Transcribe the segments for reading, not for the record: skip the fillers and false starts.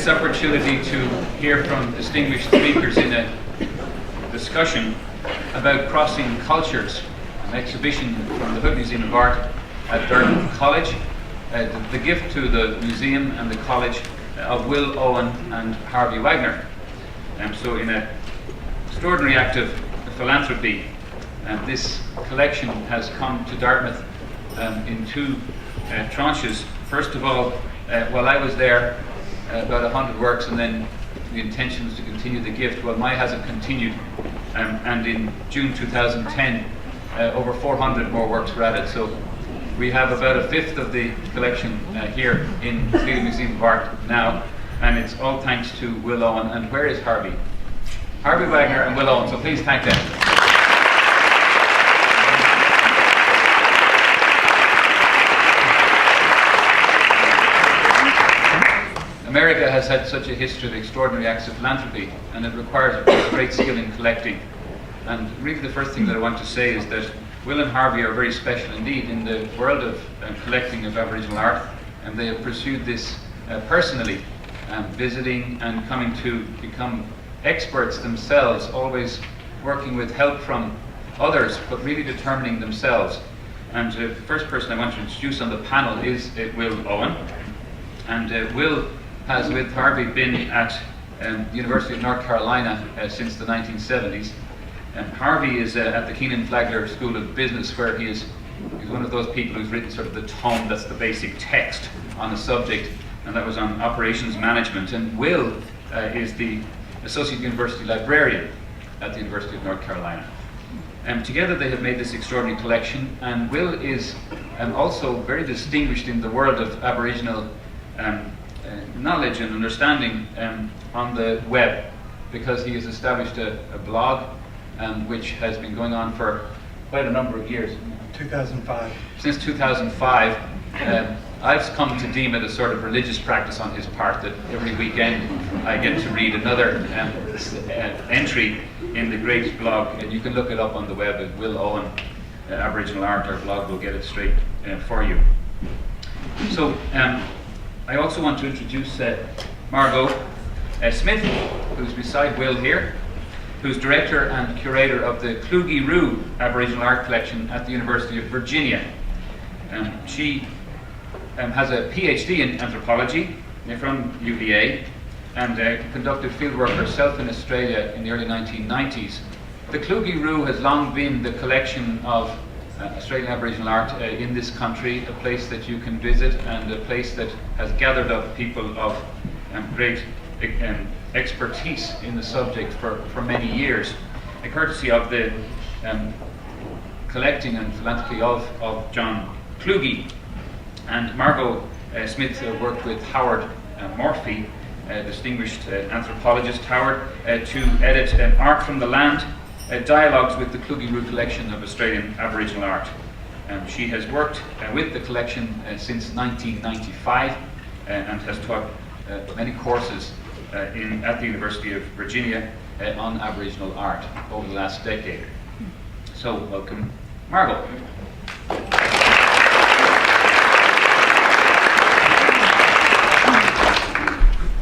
this opportunity to hear from distinguished speakers in a discussion about crossing cultures, an exhibition from the Hood Museum of Art at Dartmouth College, the gift to the museum and the college of Will Owen and Harvey Wagner. So in an extraordinary act of philanthropy, this collection has come to Dartmouth in two tranches. First of all, while I was there, about 100 works, and then the intention was to continue the gift. Well, mine hasn't continued, and in June 2010, over 400 more works were added. So we have about a fifth of the collection here in the Toledo Museum of Art now, and it's all thanks to Will Owen. And where is Harvey? Harvey Wagner and Will Owen, so please thank them. America has had such a history of extraordinary acts of philanthropy, and it requires great skill in collecting. And really the first thing that I want to say is that Will and Harvey are very special indeed in the world of collecting of Aboriginal art, and they have pursued this personally, visiting and coming to become experts themselves, always working with help from others, but really determining themselves. And the first person I want to introduce on the panel is Will Owen. And Will has, with Harvey, been at the University of North Carolina since the 1970s. Harvey is at the Keenan Flagler School of Business, where he's one of those people who's written sort of the tome, that's the basic text on the subject, and that was on operations management. And Will is the Associate University Librarian at the University of North Carolina. Together they have made this extraordinary collection, and Will is also very distinguished in the world of Aboriginal knowledge and understanding on the web, because he has established a blog which has been going on for quite a number of years. 2005. Since 2005. I've come to deem it a sort of religious practice on his part, that every weekend I get to read another entry in the great blog, and you can look it up on the web at Will Owen Aboriginal Art. Our blog will get it straight for you. So I also want to introduce Margo Smith, who's beside Will here, who's director and curator of the Kluge-Ruhe Aboriginal Art Collection at the University of Virginia. She has a PhD in anthropology from UVA, and conducted fieldwork herself in Australia in the early 1990s. The Kluge-Ruhe has long been the collection of Australian Aboriginal art in this country, a place that you can visit, and a place that has gathered up people of great expertise in the subject for many years, courtesy of the collecting and philanthropy of John Clukey. And Margo Smith worked with Howard Morphy, a distinguished anthropologist, Howard, to edit Art from the Land, dialogues with the Kluge-Ruhe Collection of Australian Aboriginal Art. She has worked with the collection since 1995 and has taught many courses at the University of Virginia on Aboriginal art over the last decade. So, welcome, Margo.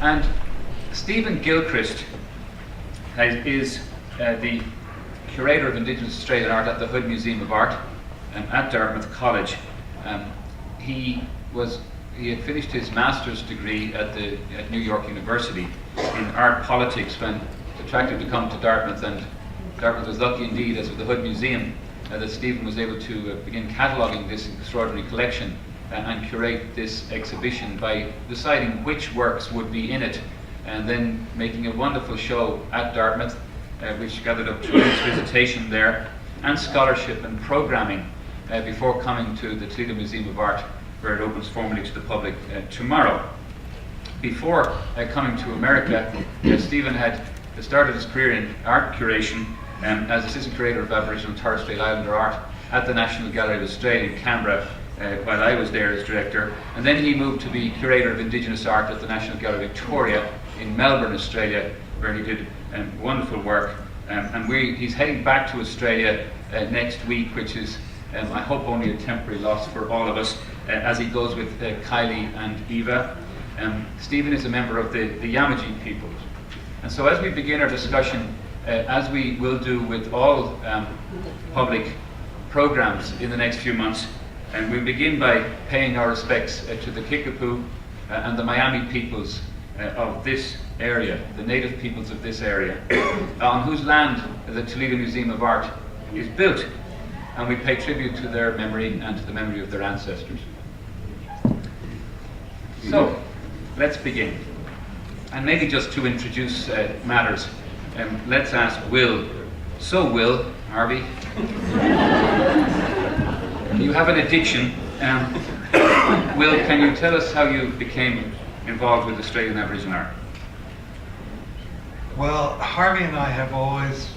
And Stephen Gilchrist is the curator of Indigenous Australian art at the Hood Museum of Art at Dartmouth College. He had finished his master's degree at New York University in art politics when attracted to come to Dartmouth, and Dartmouth was lucky indeed, as with the Hood Museum, that Stephen was able to begin cataloguing this extraordinary collection and curate this exhibition by deciding which works would be in it, and then making a wonderful show at Dartmouth, which gathered up tremendous visitation there, and scholarship and programming before coming to the Toledo Museum of Art, where it opens formally to the public tomorrow. Before coming to America, Stephen had started his career in art curation as assistant curator of Aboriginal and Torres Strait Islander art at the National Gallery of Australia in Canberra while I was there as director, and then he moved to be curator of Indigenous art at the National Gallery Victoria in Melbourne, Australia, where he did wonderful work. And he's heading back to Australia next week, which is, I hope, only a temporary loss for all of us, as he goes with Kylie and Eva. Stephen is a member of the Yamatji peoples. And so as we begin our discussion, as we will do with all public programs in the next few months, and we'll begin by paying our respects to the Kickapoo and the Miami peoples of this area, the native peoples of this area, on whose land the Toledo Museum of Art is built, and we pay tribute to their memory and to the memory of their ancestors. So, let's begin. And maybe just to introduce matters, let's ask Will. So Will, Harvey, you have an addiction. Will, can you tell us how you became involved with Australian Aboriginal art? Well, Harvey and I have always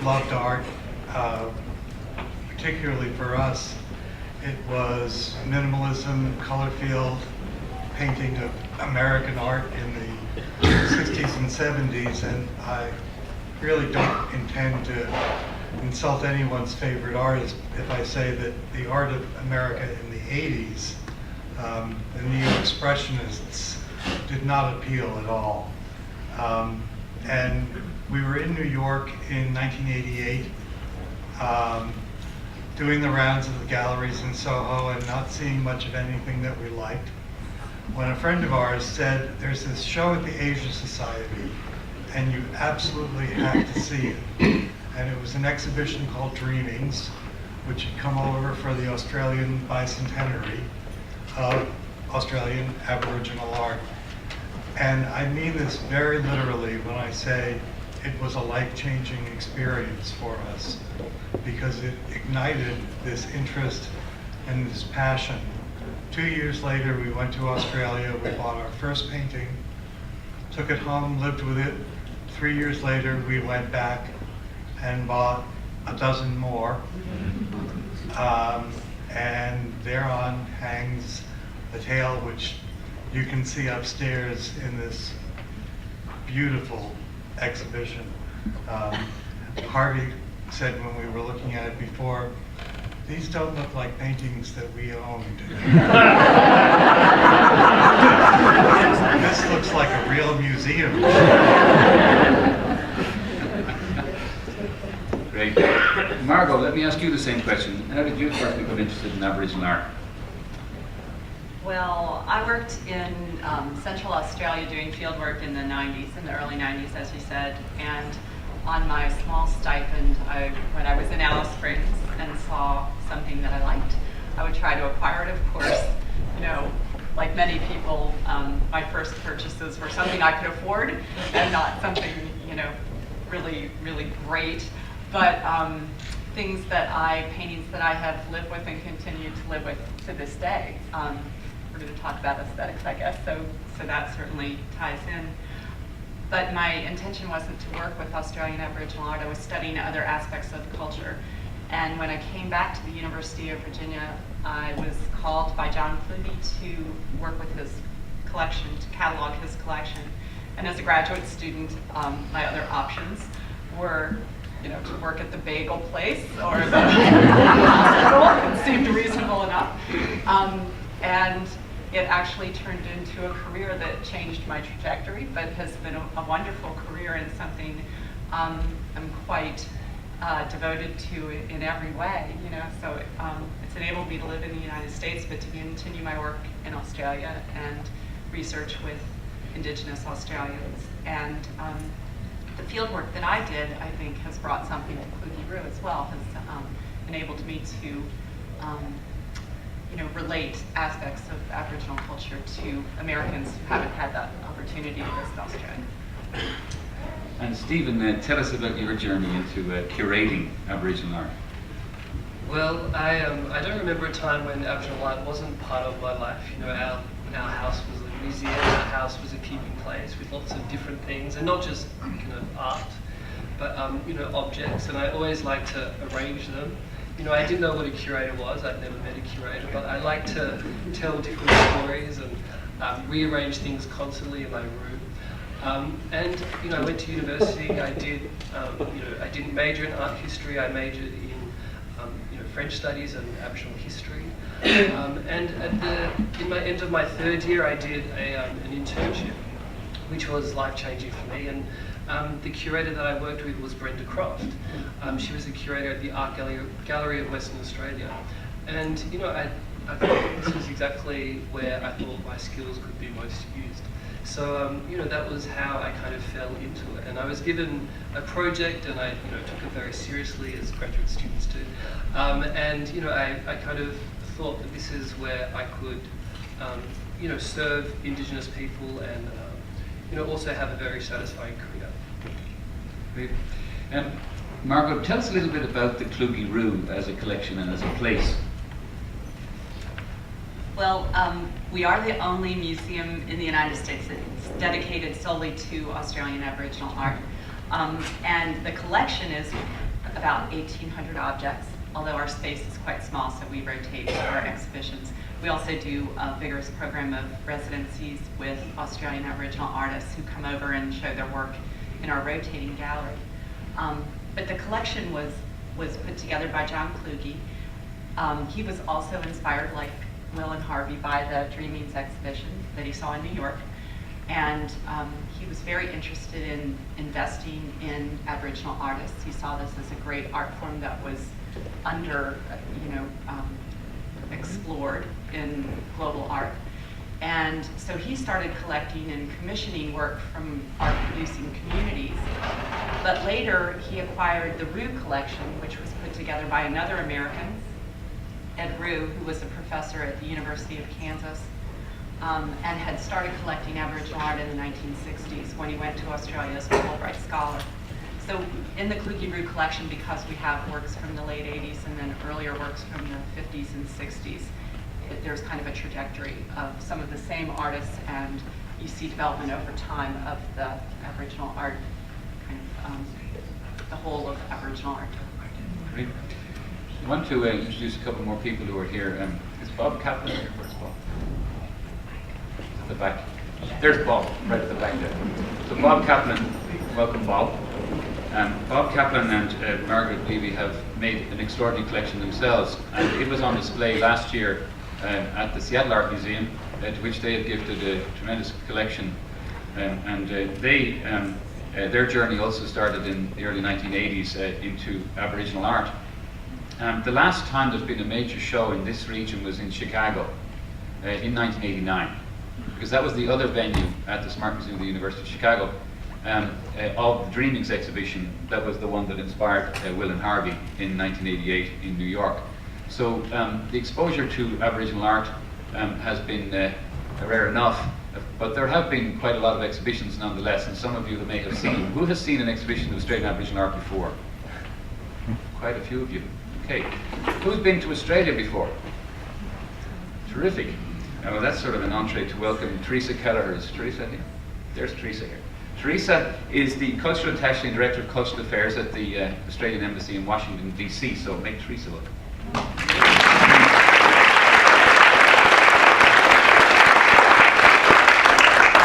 loved art. Particularly for us, it was minimalism, color field, painting of American art in the 60s and 70s, and I really don't intend to insult anyone's favorite artist if I say that the art of America in the 80s, the neo-expressionists, did not appeal at all. And we were in New York in 1988, doing the rounds of the galleries in Soho and not seeing much of anything that we liked, when a friend of ours said, there's this show at the Asia Society and you absolutely have to see it. And it was an exhibition called Dreamings, which had come over for the Australian bicentenary of Australian Aboriginal art. And I mean this very literally when I say it was a life-changing experience for us, because it ignited this interest and this passion. 2 years later, we went to Australia, we bought our first painting, took it home, lived with it. 3 years later, we went back and bought a dozen more. And thereon hangs the tale, which you can see upstairs in this beautiful exhibition. Harvey said when we were looking at it before, these don't look like paintings that we owned. This looks like a real museum. Great. Margo, let me ask you the same question. How did you first become interested in Aboriginal art? Well, I worked in Central Australia doing field work in the 90s, in the early 90s, as you said, and on my small stipend, when I was in Alice Springs and saw something that I liked, I would try to acquire it, of course. You know, like many people, my first purchases were something I could afford and not something, you know, really, really great. But paintings that I have lived with and continue to live with to this day. We're going to talk about aesthetics, I guess, so that certainly ties in. But my intention wasn't to work with Australian Aboriginal art. I was studying other aspects of the culture. And when I came back to the University of Virginia, I was called by John Clukey to work with his collection, to catalog his collection. And as a graduate student, my other options were, you know, to work at the bagel place or the hospital. It seemed reasonable enough. And it actually turned into a career that changed my trajectory, but has been a wonderful career and something I'm quite devoted to in every way. You know, so it's enabled me to live in the United States, but to continue my work in Australia and research with Indigenous Australians. And the field work that I did, I think, has brought something to Kluge-Ruhe as well, has enabled me to you know, relate aspects of Aboriginal culture to Americans who haven't had that opportunity to visit Australia. And Stephen, tell us about your journey into curating Aboriginal art. Well, I don't remember a time when Aboriginal art wasn't part of my life. You know, our house was a museum, our house was a keeping place with lots of different things, and not just kind of art, but you know, objects. And I always liked to arrange them. You know, I didn't know what a curator was. I'd never met a curator, but I like to tell different stories and rearrange things constantly in my room. And you know, I went to university. I didn't major in art history. I majored in French studies and Aboriginal history. And in my end of my third year, I did an internship, which was life-changing for me. And the curator that I worked with was Brenda Croft. She was the curator at the Art Gallery of Western Australia. And you know, I thought this was exactly where I thought my skills could be most used. So you know, that was how I kind of fell into it. And I was given a project, and I took it very seriously, as graduate students do. And you know, I kind of thought that this is where I could serve Indigenous people and also have a very satisfying career. Great. Margo, tell us a little bit about the Kluge-Ruhe as a collection and as a place. Well, we are the only museum in the United States that's dedicated solely to Australian Aboriginal art. And the collection is about 1,800 objects, although our space is quite small, so we rotate our exhibitions. We also do a vigorous program of residencies with Australian Aboriginal artists who come over and show their work in our rotating gallery. But the collection was put together by John Clukey. He was also inspired, like Will and Harvey, by the Dreamings exhibition that he saw in New York. And he was very interested in investing in Aboriginal artists. He saw this as a great art form that was explored in global art. And so he started collecting and commissioning work from art-producing communities. But later, he acquired the Ruhe Collection, which was put together by another American, Ed Ruhe, who was a professor at the University of Kansas, and had started collecting Aboriginal art in the 1960s when he went to Australia as a Fulbright scholar. So in the Kluge-Ruhe Collection, because we have works from the late 80s and then earlier works from the 50s and 60s, there's kind of a trajectory of some of the same artists, and you see development over time of the Aboriginal art, kind of the whole of Aboriginal art. Great. I want to introduce a couple more people who are here. Is Bob Kaplan here? Where's Bob? At the back. There's Bob, right at the back there. So Bob Kaplan, welcome Bob. Bob Kaplan and Margaret Levy have made an extraordinary collection themselves, and it was on display last year at the Seattle Art Museum, to which they have gifted a tremendous collection. Their journey also started in the early 1980s into Aboriginal art. The last time there's been a major show in this region was in Chicago in 1989, because that was the other venue at the Smart Museum of the University of Chicago of the Dreamings exhibition. That was the one that inspired Will and Harvey in 1988 in New York. So the exposure to Aboriginal art has been rare enough, but there have been quite a lot of exhibitions nonetheless, and some of you may have seen. Who has seen an exhibition of Australian Aboriginal art before? Quite a few of you. Okay. Who's been to Australia before? Terrific. Well, that's sort of an entree to welcome Teresa Kelleher. Is Teresa here? There's Teresa here. Teresa is the Cultural Attaché and Director of Cultural Affairs at the Australian Embassy in Washington, D.C., so make Teresa look.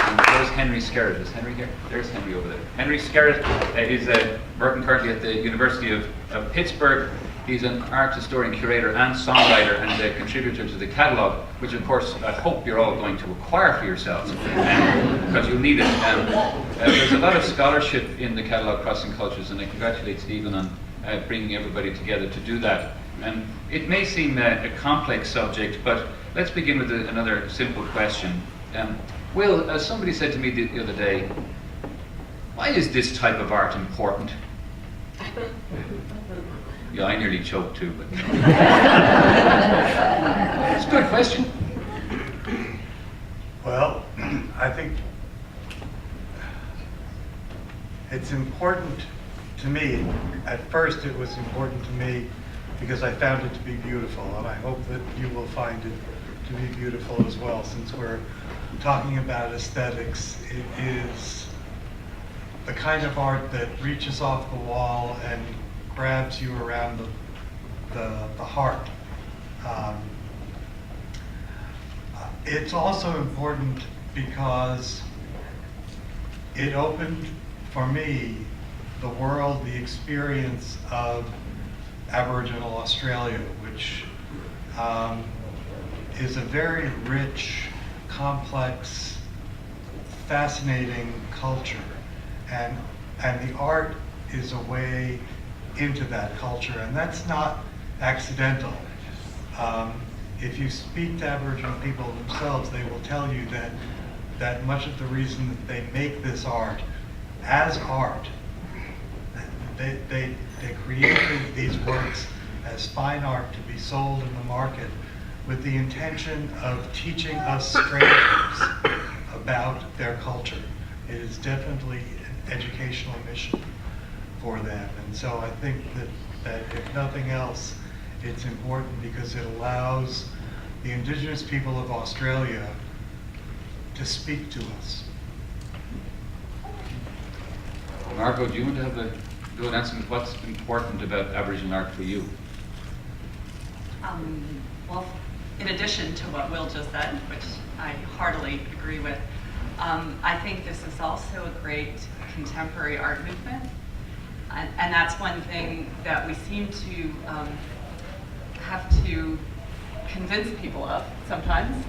And there's Henry Skerritt. Is Henry here? There's Henry over there. Henry Skerritt is working currently at the University of Pittsburgh. He's an art historian, curator, and songwriter, and a contributor to the catalogue, which of course I hope you're all going to acquire for yourselves, because you'll need it. There's a lot of scholarship in the catalogue, Crossing Cultures, and I congratulate Stephen on bringing everybody together to do that. It may seem a complex subject, but let's begin with another simple question. Will, as somebody said to me the other day, why is this type of art important? Yeah, I nearly choked too, but it's a good question. Well, I think it's important to me. At first it was important to me because I found it to be beautiful, and I hope that you will find it to be beautiful as well. Since we're talking about aesthetics, it is the kind of art that reaches off the wall and grabs you around the heart. It's also important because it opened for me the world, the experience of Aboriginal Australia, which is a very rich, complex, fascinating culture, and the art is a way into that culture, and that's not accidental. If you speak to Aboriginal people themselves, they will tell you that much of the reason that they make this art as art, they create these works as fine art to be sold in the market with the intention of teaching us strangers about their culture. It is definitely an educational mission for them. And so I think that if nothing else, it's important because it allows the indigenous people of Australia to speak to us. Margo, do you want to have a go and answer what's important about Aboriginal art for you? Well, in addition to what Will just said, which I heartily agree with, I think this is also a great contemporary art movement. And that's one thing that we seem to have to convince people of sometimes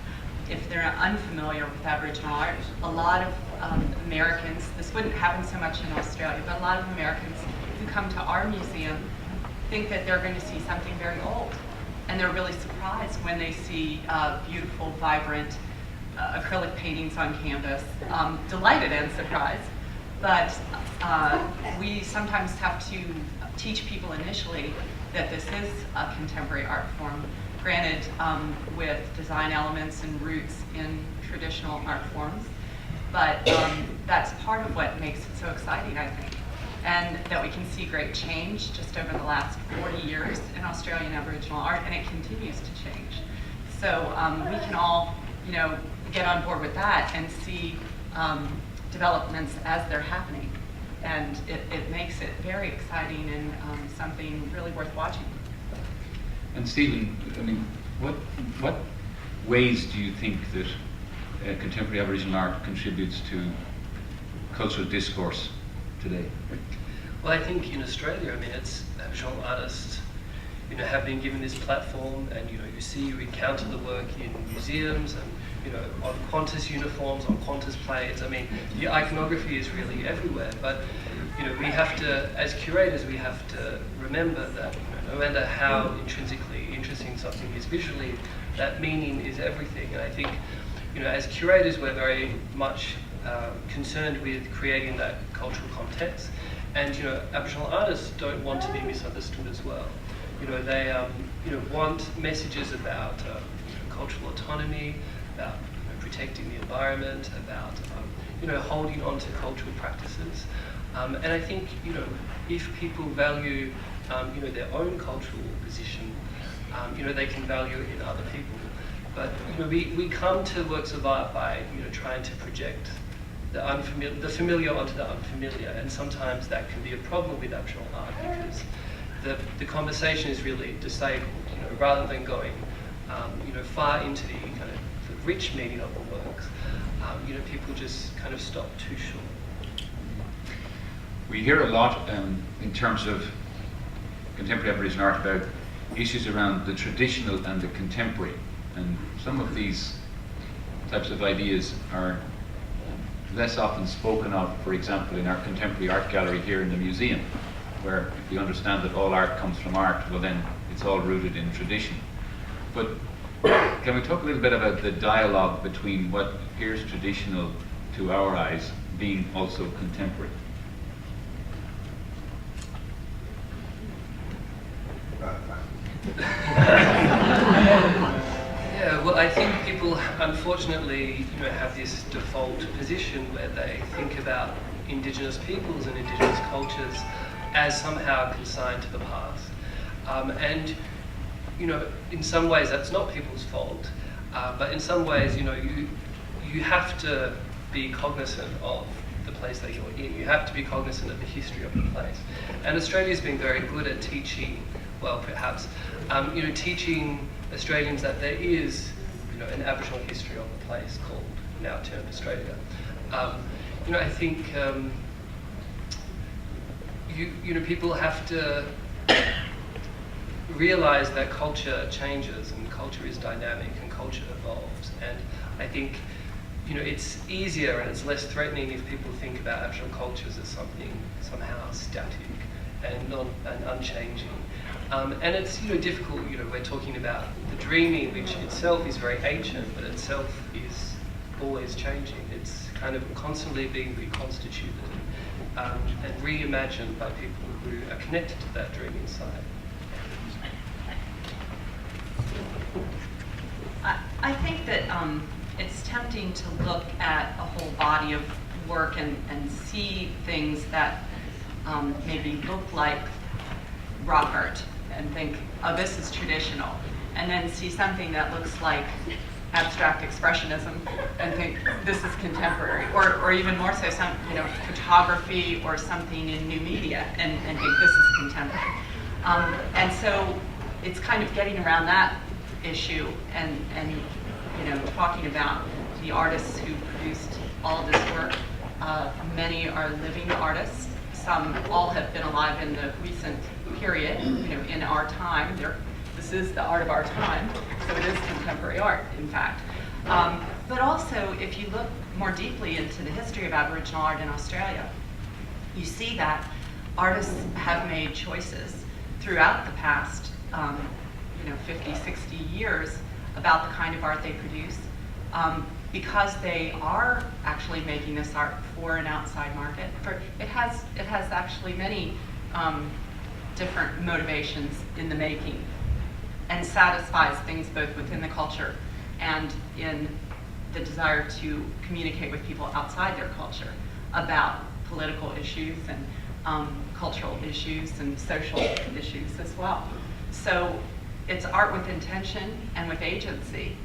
if they're unfamiliar with Aboriginal art. A lot of Americans, this wouldn't happen so much in Australia, but a lot of Americans who come to our museum think that they're going to see something very old. And they're really surprised when they see beautiful, vibrant acrylic paintings on canvas. Delighted and surprised. But we sometimes have to teach people initially that this is a contemporary art form, granted with design elements and roots in traditional art forms. But that's part of what makes it so exciting, I think. And that we can see great change just over the last 40 years in Australian Aboriginal art, and it continues to change. So we can all, get on board with that and see developments as they're happening. And it makes it very exciting and something really worth watching. And Stephen, I mean, what ways do you think that contemporary Aboriginal art contributes to cultural discourse today? Well, I think in Australia, it's Aboriginal artists, have been given this platform, and you encounter the work in museums and on Qantas uniforms, on Qantas plates. The iconography is really everywhere. But we have to, as curators, we have to remember that no matter how intrinsically interesting something is visually, that meaning is everything. And I think, as curators, we're very much concerned with creating that cultural context. And Aboriginal artists don't want to be misunderstood as well. They want messages about cultural autonomy, about protecting the environment, about holding on to cultural practices. And I think if people value their own cultural position, they can value it in other people. But we come to works of art by trying to project the familiar onto the unfamiliar, and sometimes that can be a problem with Aboriginal art because the conversation is really disabled. Rather than going far into the kind of the rich meaning of the works, people just kind of stop too short. We hear a lot in terms of contemporary Aboriginal art about issues around the traditional and the contemporary, and some of these types of ideas are less often spoken of, for example, in our contemporary art gallery here in the museum, where if we understand that all art comes from art, well then it's all rooted in tradition. But can we talk a little bit about the dialogue between what appears traditional to our eyes being also contemporary? Yeah, well, I think people unfortunately, have this default position where they think about Indigenous peoples and Indigenous cultures as somehow consigned to the past. And in some ways that's not people's fault, but in some ways, you have to be cognizant of the place that you're in. You have to be cognizant of the history of the place. And Australia's been very good at teaching, well, perhaps, teaching Australians that there is, an Aboriginal history of the place called, now termed Australia. I think, people have to realize that culture changes and culture is dynamic and culture evolves. And I think, you know, it's easier and it's less threatening if people think about aboriginal cultures as something somehow static and unchanging. And it's, you know, difficult, you know, we're talking about the dreaming, which itself is very ancient, but itself is always changing. It's kind of constantly being reconstituted and reimagined by people who are connected to that dreaming side. I think that it's tempting to look at a whole body of work and see things that maybe look like rock art and think, oh, this is traditional, and then see something that looks like abstract expressionism and think this is contemporary, or even more so, some, you know, photography or something in new media and think this is contemporary. And so it's kind of getting around that issue and you know, talking about the artists who produced all this work. Many are living artists. Some all have been alive in the recent period, you know, in our time. This is the art of our time, so it is contemporary art, in fact. But also, if you look more deeply into the history of Aboriginal art in Australia, you see that artists have made choices throughout the past, you know, 50, 60 years about the kind of art they produce, because they are actually making this art for an outside market. It has actually many different motivations in the making, and satisfies things both within the culture and in the desire to communicate with people outside their culture about political issues and cultural issues and social issues as well. So it's art with intention and with agency,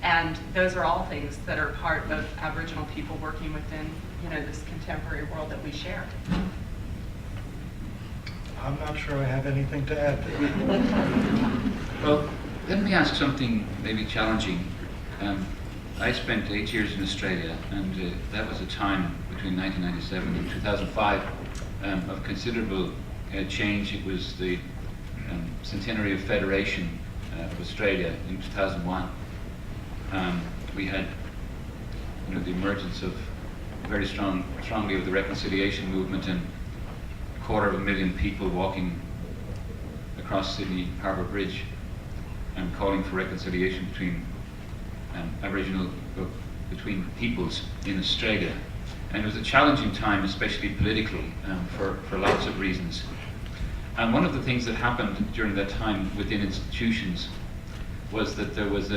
and those are all things that are part of Aboriginal people working within, you know, this contemporary world that we share. I'm not sure I have anything to add to that. Well, let me ask something maybe challenging. I spent 8 years in Australia, and that was a time between 1997 and 2005 of considerable change. It was the centenary of Federation of Australia in 2001. We had, you know, the emergence of very strongly of the reconciliation movement, and 250,000 people walking across Sydney Harbour Bridge and calling for reconciliation between between peoples in Australia. And it was a challenging time, especially politically, for lots of reasons. And one of the things that happened during that time within institutions was that there was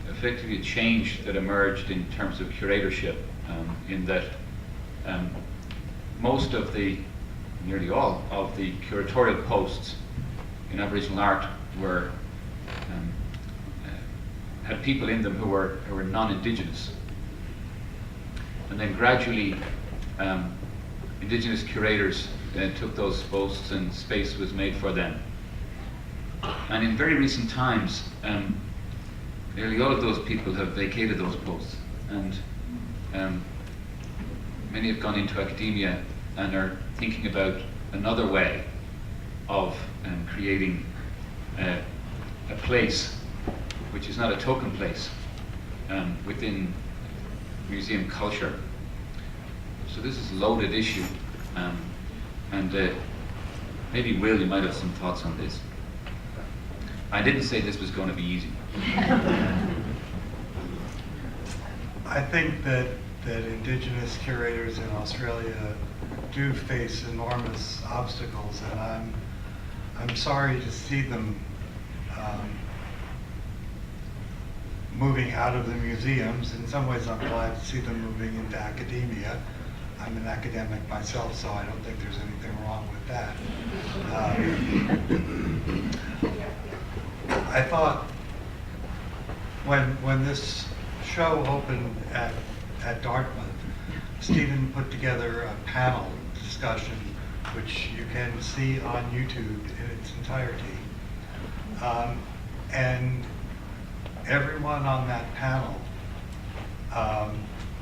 effectively a change that emerged in terms of curatorship, in that nearly all of the curatorial posts in Aboriginal art were had people in them who were non-Indigenous, and then gradually Indigenous curators took those posts and space was made for them. And in very recent times, nearly all of those people have vacated those posts, and many have gone into academia and are thinking about another way of creating a place which is not a token place within museum culture. So this is a loaded issue, and maybe Will, you might have some thoughts on this. I didn't say this was going to be easy. I think that Indigenous curators in Australia do face enormous obstacles, and I'm sorry to see them moving out of the museums. In some ways, I'm glad to see them moving into academia. I'm an academic myself, so I don't think there's anything wrong with that. I thought when this show opened at Dartmouth, Stephen put together a panel discussion, which you can see on YouTube in its entirety. And everyone on that panel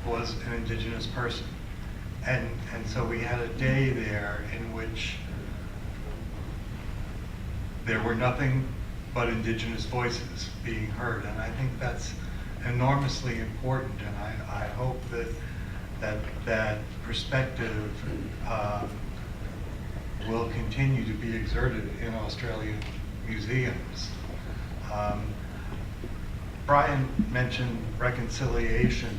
was an Indigenous person. And so we had a day there in which there were nothing but indigenous voices being heard. And I think that's enormously important, and I hope that perspective will continue to be exerted in Australian museums. Brian mentioned reconciliation.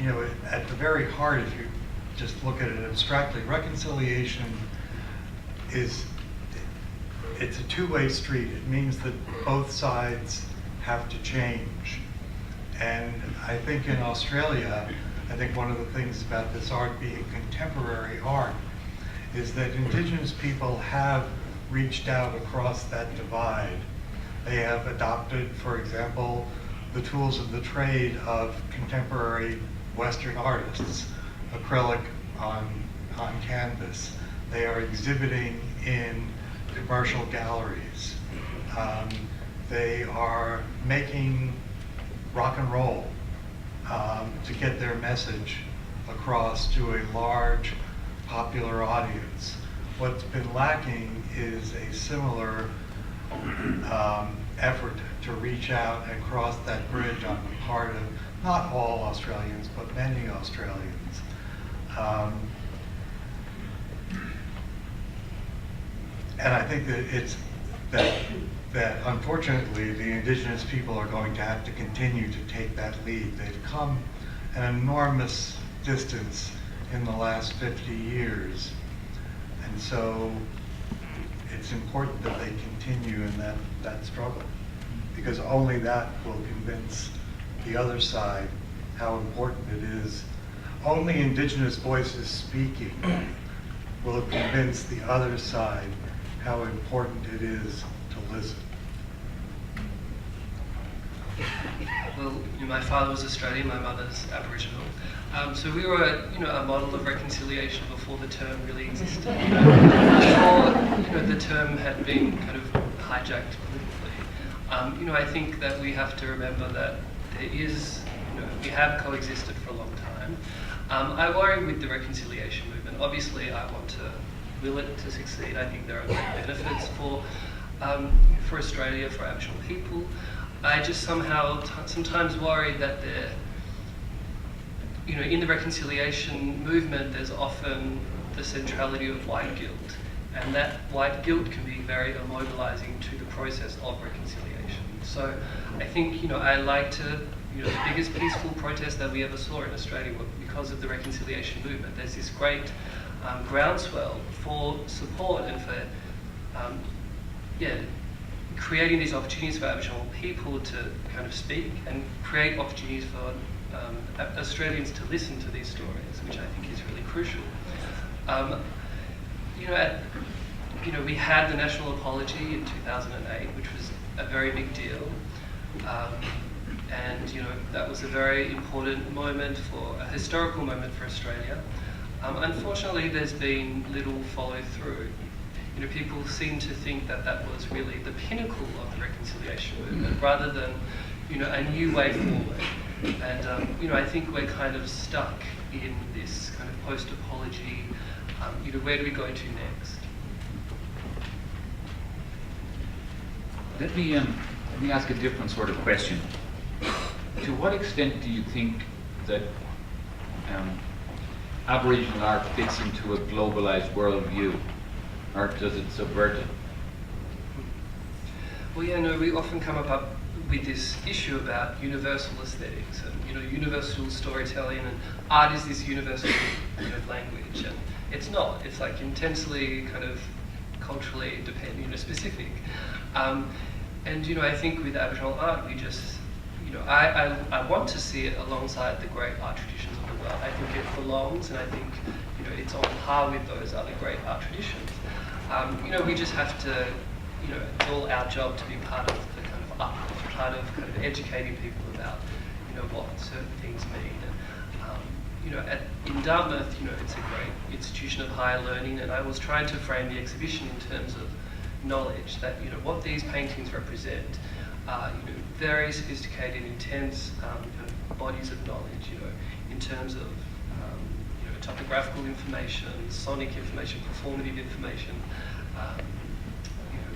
You know, at the very heart, if you just look at it abstractly, reconciliation it's a two-way street. It means that both sides have to change. And I think in Australia, I think one of the things about this art being contemporary art is that Indigenous people have reached out across that divide. They have adopted, for example, the tools of the trade of contemporary Western artists, acrylic on canvas. They are exhibiting in commercial galleries. They are making rock and roll to get their message across to a large popular audience. What's been lacking is a similar effort to reach out and cross that bridge on the part of not all Australians, but many Australians. And I think that it's that unfortunately the Indigenous people are going to have to continue to take that lead. They've come an enormous distance in the last 50 years. And so it's important that they continue in that struggle, because only that will convince the other side how important it is. Only Indigenous voices speaking will convince the other side how important it is to listen. Well, my father was Australian, my mother's Aboriginal. So we were, a model of reconciliation before the term really existed. Before, the term had been kind of hijacked politically. I think that we have to remember that there is, we have coexisted for a long time. I worry with the reconciliation movement. Obviously, I want to will it to succeed. I think there are great benefits for Australia, for Aboriginal people. I just somehow sometimes worry that in the reconciliation movement, there's often the centrality of white guilt, and that white guilt can be very immobilizing to the process of reconciliation. So I think, I like to, the biggest peaceful protest that we ever saw in Australia was because of the reconciliation movement. There's this great groundswell for support and for, creating these opportunities for Aboriginal people to kind of speak and create opportunities for Australians to listen to these stories, which I think is really crucial. We had the national apology in 2008, which was a very big deal. And that was a very important moment, a historical moment for Australia. Unfortunately, there's been little follow through. People seem to think that that was really the pinnacle of the reconciliation movement, rather than, a new way forward. And I think we're kind of stuck in this kind of post-apology. Where do we go to next? Let me ask a different sort of question. To what extent do you think that Aboriginal art fits into a globalized worldview, or does it subvert it? Well, we often come up with this issue about universal aesthetics and universal storytelling, and art is this universal language, and it's not. It's like intensely kind of culturally specific. And I think with Aboriginal art, we just I want to see it alongside the great art traditions of the world. I think it belongs, and I think it's on par with those other great art traditions. We just have to, it's all our job to be part of the kind of uplift, part of kind of educating people about, what certain things mean. And, in Dartmouth, it's a great institution of higher learning, and I was trying to frame the exhibition in terms of knowledge, that, what these paintings represent are, very sophisticated, intense kind of bodies of knowledge, in terms of, topographical information, sonic information, performative information,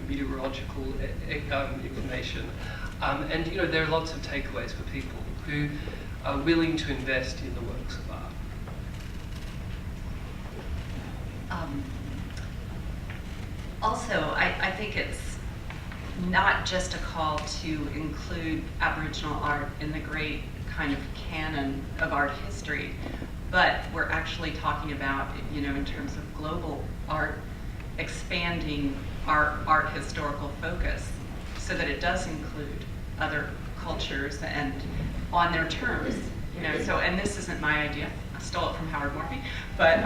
meteorological information. And you know, there are lots of takeaways for people who are willing to invest in the works of art. Also, I think it's not just a call to include Aboriginal art in the great kind of canon of art history, but we're actually talking about, you know, in terms of global art, expanding our art historical focus so that it does include other cultures and on their terms, you know. So, and this isn't my idea, I stole it from Howard Morphy, but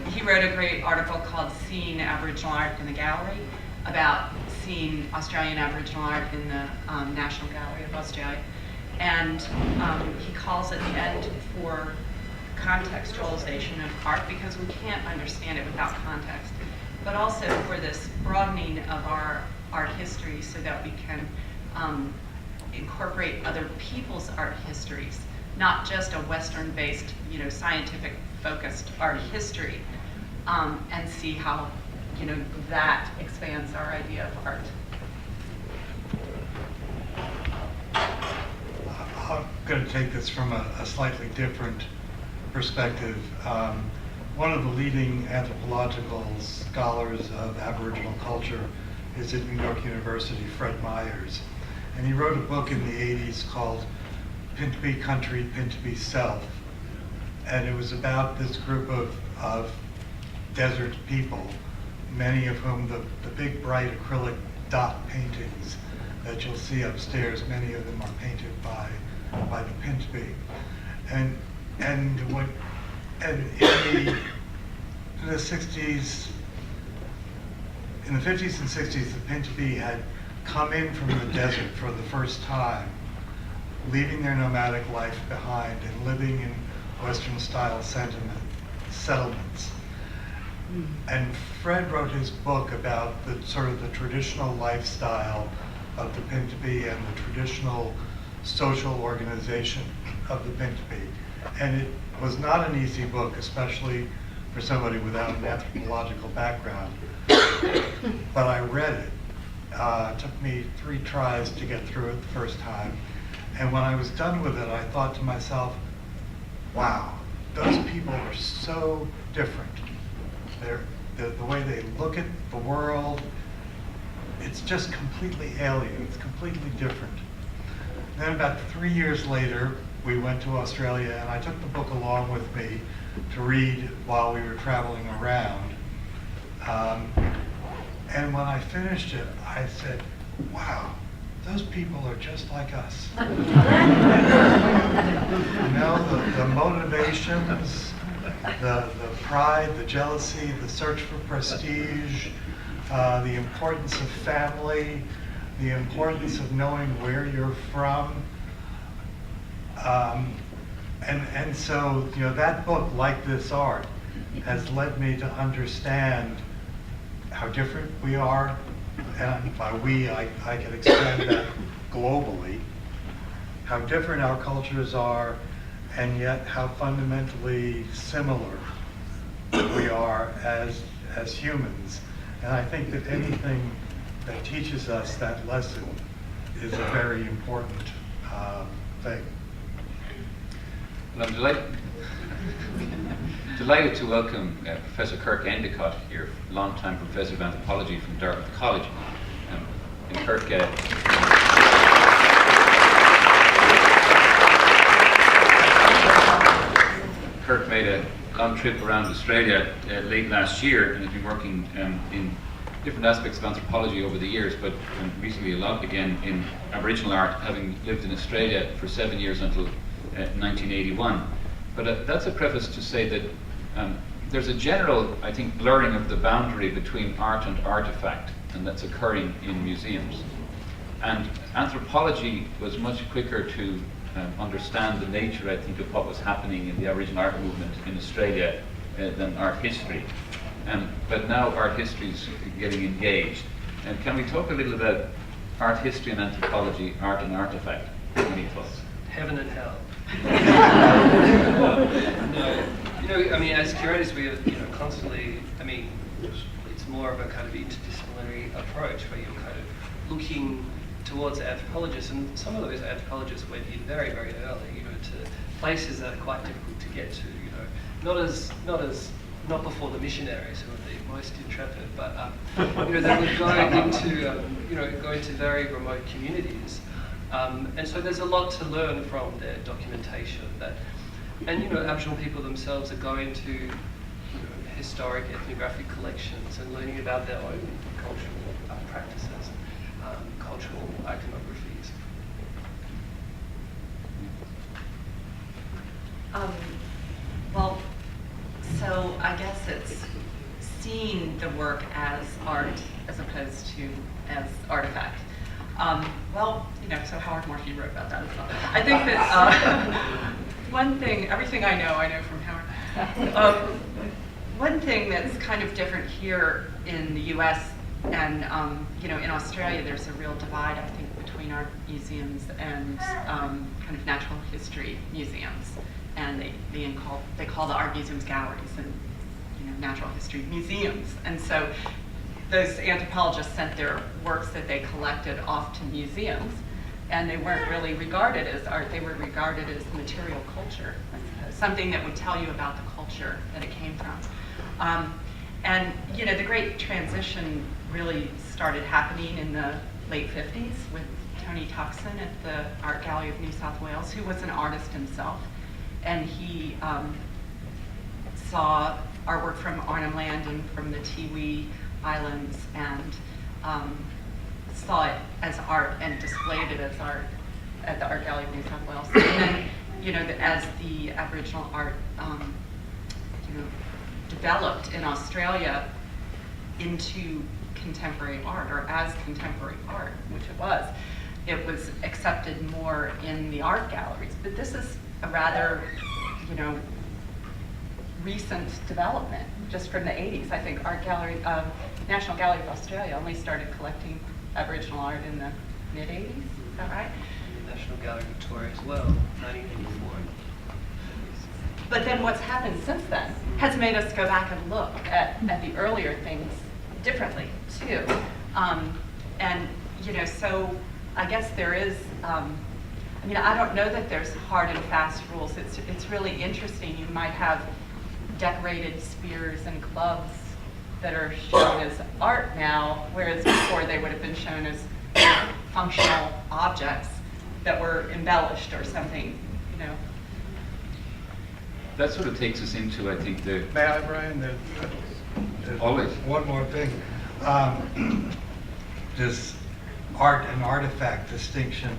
he wrote a great article called Seeing Aboriginal Art in the Gallery, about seeing Australian Aboriginal art in the National Gallery of Australia. And he calls at the end for contextualization of art, because we can't understand it without context, but also for this broadening of our art history so that we can incorporate other people's art histories, not just a Western-based, you know, scientific-focused art history, and see how, you know, that expands our idea of art. I'm going to take this from a slightly different perspective. One of the leading anthropological scholars of Aboriginal culture is at New York University, Fred Myers. And he wrote a book in the 80s called Pintupi Country, Pintupi Self. And it was about this group of desert people, many of whom the big bright acrylic dot paintings that you'll see upstairs, many of them are painted by the Pintupi. And in the 60s, in the 50s and 60s, the Pintupi had come in from the desert for the first time, leaving their nomadic life behind and living in Western-style settlements. And Fred wrote his book about the sort of the traditional lifestyle of the Pintupi and the traditional social organization of the Pintupi. And it was not an easy book, especially for somebody without an anthropological background. But I read it. It took me 3 tries to get through it the first time. And when I was done with it, I thought to myself, wow, those people are so different. The way they look at the world, it's just completely alien, it's completely different. Then about 3 years later, we went to Australia, and I took the book along with me to read while we were traveling around. And when I finished it, I said, wow, those people are just like us. You know, the motivations, the pride, the jealousy, the search for prestige, the importance of family, the importance of knowing where you're from. And so, you know, that book, like this art, has led me to understand how different we are, and by we, I can expand that globally, how different our cultures are, and yet how fundamentally similar we are as humans. And I think that anything that teaches us that lesson is a very important thing. Well, I'm delighted to welcome Professor Kirke Endicott here, longtime professor of anthropology from Dartmouth College in Kirke. Kirke made a long trip around Australia late last year and has been working in different aspects of anthropology over the years, but recently a lot again in Aboriginal art, having lived in Australia for 7 years until 1981. But that's a preface to say that there's a general, I think, blurring of the boundary between art and artifact, and that's occurring in museums. And anthropology was much quicker to understand the nature, I think, of what was happening in the Aboriginal art movement in Australia than art history. But now art history is getting engaged. And can we talk a little about art history and anthropology, art and artifact? Any thoughts? Heaven and hell. No, you know, I mean, as curators, we are, you know, constantly. I mean, it's more of a kind of interdisciplinary interdisciplinary approach where you're kind of looking towards anthropologists, and some of those anthropologists went in very, very early, you know, to places that are quite difficult to get to, you know, not before the missionaries who were the most intrepid, but you know, they would go into go into very remote communities, and so there's a lot to learn from their documentation. And you know, Aboriginal people themselves are going to, you know, historic ethnographic collections and learning about their own cultural practices, cultural iconographies. Well, so I guess it's seeing the work as art as opposed to as artifact. Well, you know, so Howard Morphy wrote about that as well. I think that one thing, everything I know from Howard. One thing that's kind of different here in the U.S. and you know, in Australia, there's a real divide, I think, between art museums and kind of natural history museums. And they call the art museums galleries and, you know, natural history museums. And so those anthropologists sent their works that they collected off to museums, and they weren't really regarded as art. They were regarded as material culture, I suppose, something that would tell you about the culture that it came from. And you know, the great transition really started happening in the late 50s with Tony Tuxon at the Art Gallery of New South Wales, who was an artist himself. And he saw artwork from Arnhem Land and from the Tiwi Islands, and saw it as art and displayed it as art at the Art Gallery of New South Wales. And then, you know, as the Aboriginal art, you know, developed in Australia into contemporary art, or as contemporary art, which it was accepted more in the art galleries. But this is a rather, you know, recent development, just from the 80s. I think National Gallery of Australia only started collecting Aboriginal art in the mid-80s, is that right? National Gallery Victoria as well, 1984. But then what's happened since then has made us go back and look at the earlier things differently, too. And, you know, so I guess there is, I mean, I don't know that there's hard and fast rules. It's really interesting. You might have decorated spears and clubs that are shown as art now, whereas before they would have been shown as functional objects that were embellished or something, you know. That sort of takes us into, I think, the... May I, Brian? Always. One more thing. This art and artifact distinction,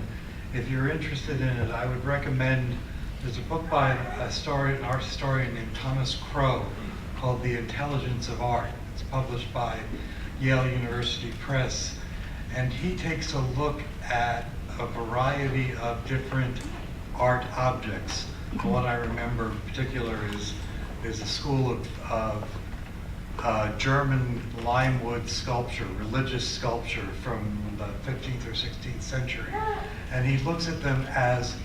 if you're interested in it, I would recommend, there's a book by an art historian named Thomas Crow called The Intelligence of Art. It's published by Yale University Press. And he takes a look at a variety of different art objects. One I remember in particular is a school of German limewood sculpture, religious sculpture from the 15th or 16th century. And he looks at them as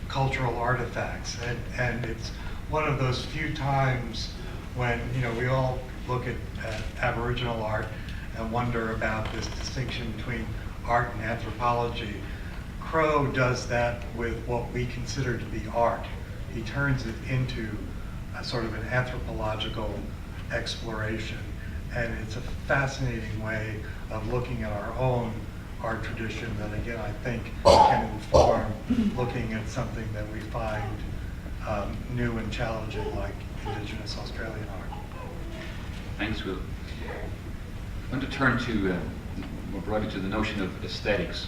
cultural artifacts. And it's one of those few times when, you know, we all look at Aboriginal art and wonder about this distinction between art and anthropology. Crow does that with what we consider to be art. He turns it into a sort of an anthropological exploration. And it's a fascinating way of looking at our own art tradition that, again, I think can inform looking at something that we find new and challenging, like Indigenous Australian art. Thanks, Will. I want to turn to, more broadly, to the notion of aesthetics.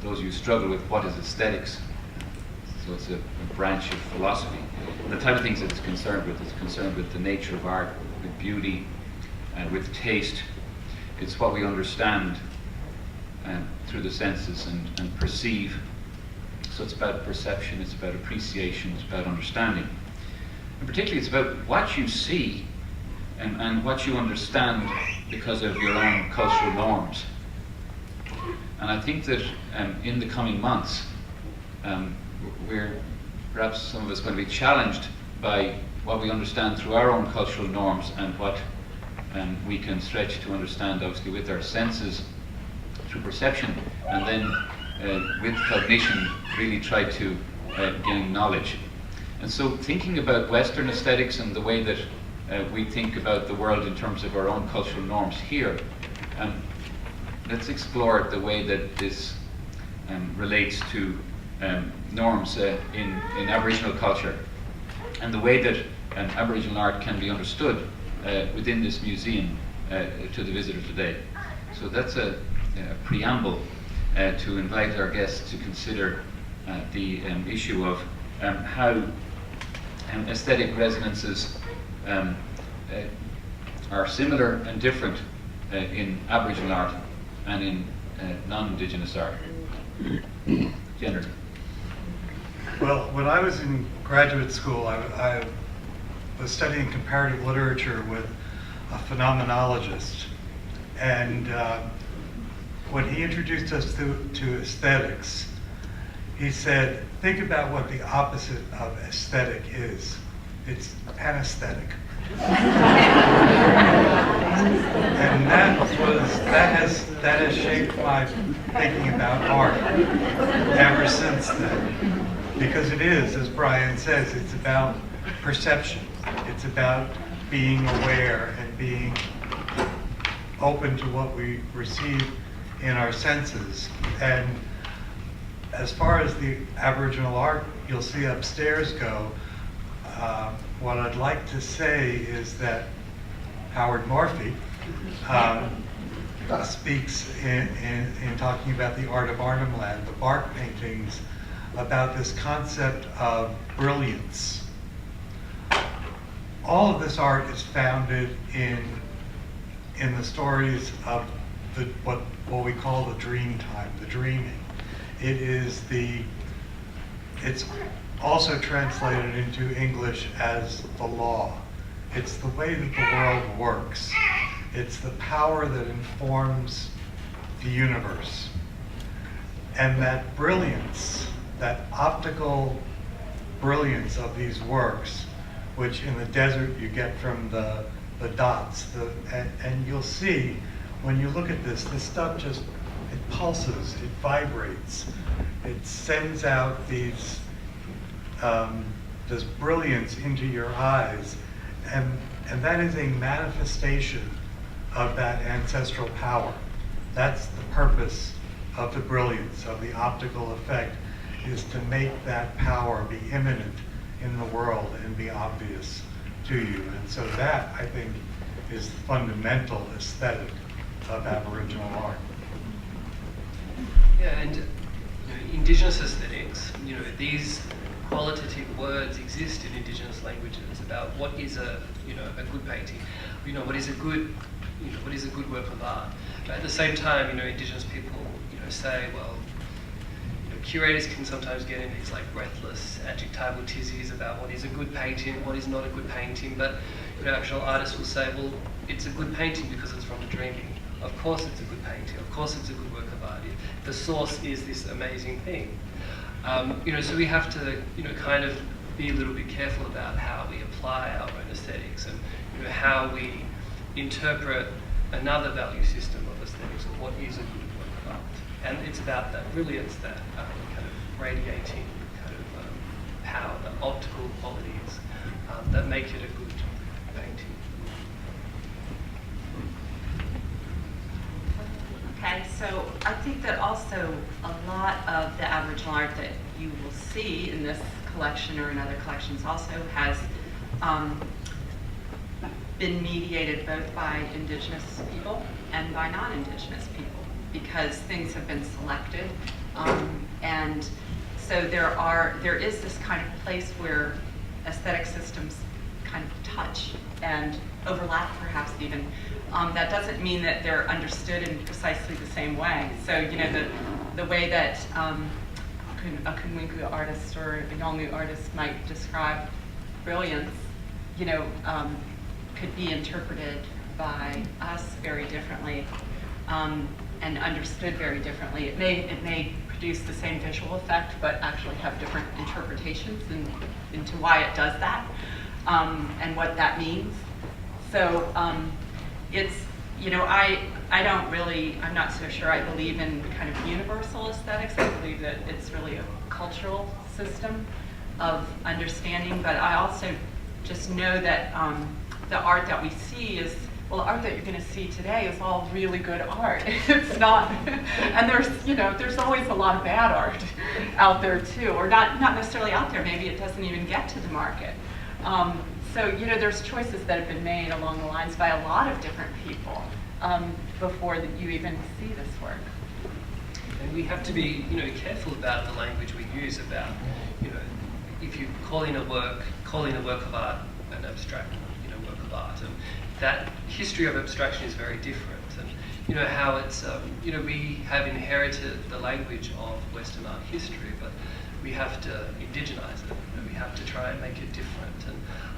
Those of you who struggle with what is aesthetics, so it's a branch of philosophy. And the type of things that it's concerned with the nature of art, with beauty, and with taste. It's what we understand through the senses and perceive. So it's about perception, it's about appreciation, it's about understanding. And particularly it's about what you see and what you understand because of your own cultural norms. And I think that in the coming months, we're perhaps some of us going to be challenged by what we understand through our own cultural norms and what we can stretch to understand, obviously, with our senses through perception, and then with cognition really try to gain knowledge. And so thinking about Western aesthetics and the way that we think about the world in terms of our own cultural norms here, let's explore the way that this relates to norms in Aboriginal culture, and the way that Aboriginal art can be understood within this museum to the visitor today. So that's a preamble to invite our guests to consider the issue of how aesthetic resonances are similar and different in Aboriginal art and in non-Indigenous art, generally. Well, when I was in graduate school, I was studying comparative literature with a phenomenologist, and when he introduced us to aesthetics, he said, think about what the opposite of aesthetic is. It's anesthetic. And that has shaped my thinking about art ever since then. Because it is, as Brian says, it's about perception. It's about being aware and being open to what we receive in our senses. And as far as the Aboriginal art you'll see upstairs go, what I'd like to say is that Howard Morphy speaks in talking about the art of Arnhem Land, the bark paintings, about this concept of brilliance. All of this art is founded in the stories of what we call the dream time, the dreaming. It's also translated into English as the law. It's the way that the world works. It's the power that informs the universe. And that brilliance, that optical brilliance of these works, which in the desert you get from the dots, and you'll see when you look at this stuff just, it pulses, it vibrates, it sends out this brilliance into your eyes, and that is a manifestation of that ancestral power. That's the purpose of the brilliance, of the optical effect, is to make that power be immanent in the world and be obvious to you. And so that, I think, is the fundamental aesthetic of Aboriginal art. Yeah, and Indigenous aesthetics, these qualitative words exist in Indigenous languages about what is a good painting, what is a good work of art. But at the same time, Indigenous people, say, well, curators can sometimes get in these like breathless adjectival tizzies about what is a good painting, what is not a good painting. But Aboriginal artists will say, well, it's a good painting because it's from the dreaming. Of course it's a good painting. Of course it's a good work of art. The source is this amazing thing. So we have to, kind of be a little bit careful about how we apply our own aesthetics and, how we interpret another value system of aesthetics of what is a good work of art. And it's about that brilliance, that kind of radiating kind of power, the optical qualities that make it a good painting. Okay, so I think that also a lot of the Aboriginal art that you will see in this collection or in other collections also has been mediated both by Indigenous people and by non-Indigenous people, because things have been selected, and so there is this kind of place where aesthetic systems kind of touch and overlap, perhaps even. That doesn't mean that they're understood in precisely the same way. So the way that a Kunwinku artist or a Yolngu artist might describe brilliance, could be interpreted by us very differently and understood very differently. It may produce the same visual effect, but actually have different interpretations into why it does that and what that means. So it's, you know, I'm not so sure I believe in kind of universal aesthetics. I believe that it's really a cultural system of understanding, but I also just know that the art that we see is, well, the art that you're going to see today is all really good art. It's not, and there's always a lot of bad art out there too, or not necessarily out there, maybe it doesn't even get to the market. So, you know, there's choices that have been made along the lines by a lot of different people before that you even see this work. And we have to be, you know, careful about the language we use about, you know, if you're calling a work of art an abstract, you know, work of art, and that history of abstraction is very different. And you know how it's, you know, we have inherited the language of Western art history, but we have to indigenize it. You know, we have to try and make it different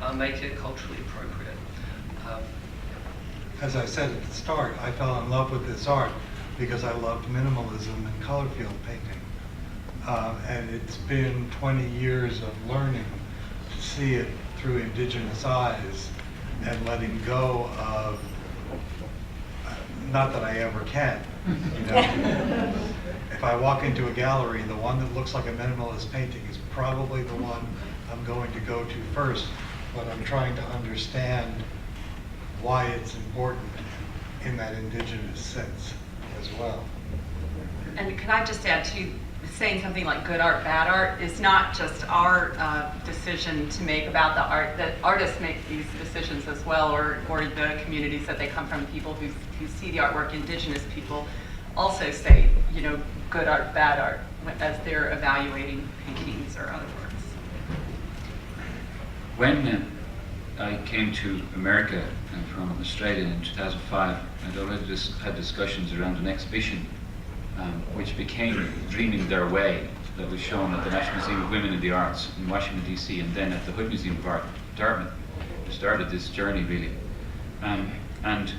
and make it culturally appropriate. As I said at the start, I fell in love with this art because I loved minimalism and color field painting. And it's been 20 years of learning to see it through indigenous eyes and letting go of, not that I ever can, you know. If I walk into a gallery, the one that looks like a minimalist painting is probably the one I'm going to go to first, but I'm trying to understand why it's important in that indigenous sense as well. And can I just add to saying something like good art, bad art is not just our decision to make about the art, that artists make these decisions as well, or the communities that they come from, people who see the artwork. Indigenous people also say, you know, good art, bad art, as they're evaluating paintings or other works. When I came to America from Australia in 2005, I'd already had discussions around an exhibition which became Dreaming Their Way, that was shown at the National Museum of Women in the Arts in Washington, D.C., and then at the Hood Museum of Art, Dartmouth. I started this journey, really. And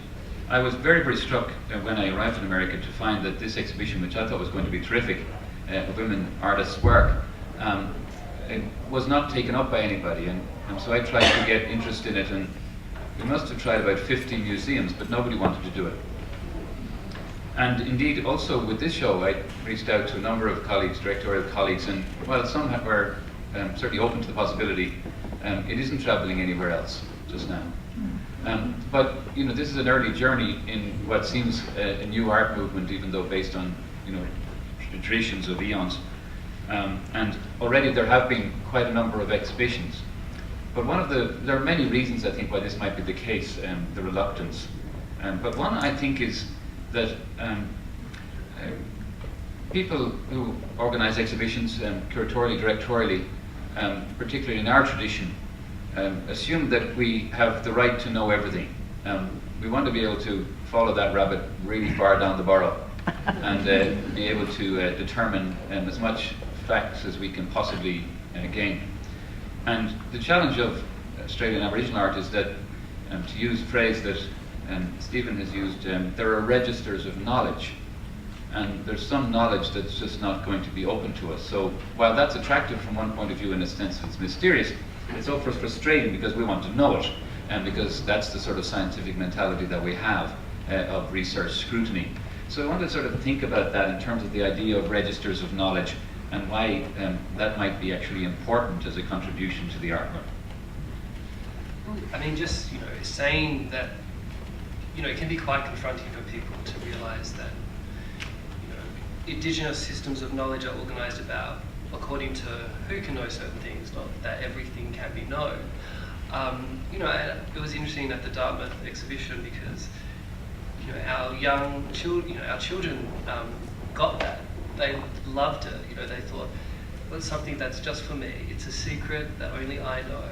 I was very, very struck when I arrived in America to find that this exhibition, which I thought was going to be terrific, of women artists' work, it was not taken up by anybody. And so I tried to get interest in it, and we must have tried about 50 museums, but nobody wanted to do it. And indeed, also with this show, I reached out to a number of colleagues, directorial colleagues, and while some were certainly open to the possibility, it isn't traveling anywhere else just now. But you know, this is an early journey in what seems a new art movement, even though based on, you know, traditions of eons. And already there have been quite a number of exhibitions. But there are many reasons, I think, why this might be the case, the reluctance. But one, I think, is that people who organize exhibitions, curatorially, directorially, particularly in our tradition, assume that we have the right to know everything. We want to be able to follow that rabbit really far down the burrow and be able to determine as much facts as we can possibly gain. And the challenge of Australian Aboriginal art is that, to use a phrase that Stephen has used, there are registers of knowledge, and there's some knowledge that's just not going to be open to us. So while that's attractive from one point of view, in a sense it's mysterious, it's also frustrating because we want to know it, and because that's the sort of scientific mentality that we have of research scrutiny. So I want to sort of think about that in terms of the idea of registers of knowledge, and why that might be actually important as a contribution to the artwork. I mean, just, you know, saying that, you know, it can be quite confronting for people to realise that, you know, indigenous systems of knowledge are organised about according to who can know certain things, not that everything can be known. You know, it was interesting at the Dartmouth exhibition because, you know, our children got that. They loved it. You know, they thought, well, it's something that's just for me. It's a secret that only I know.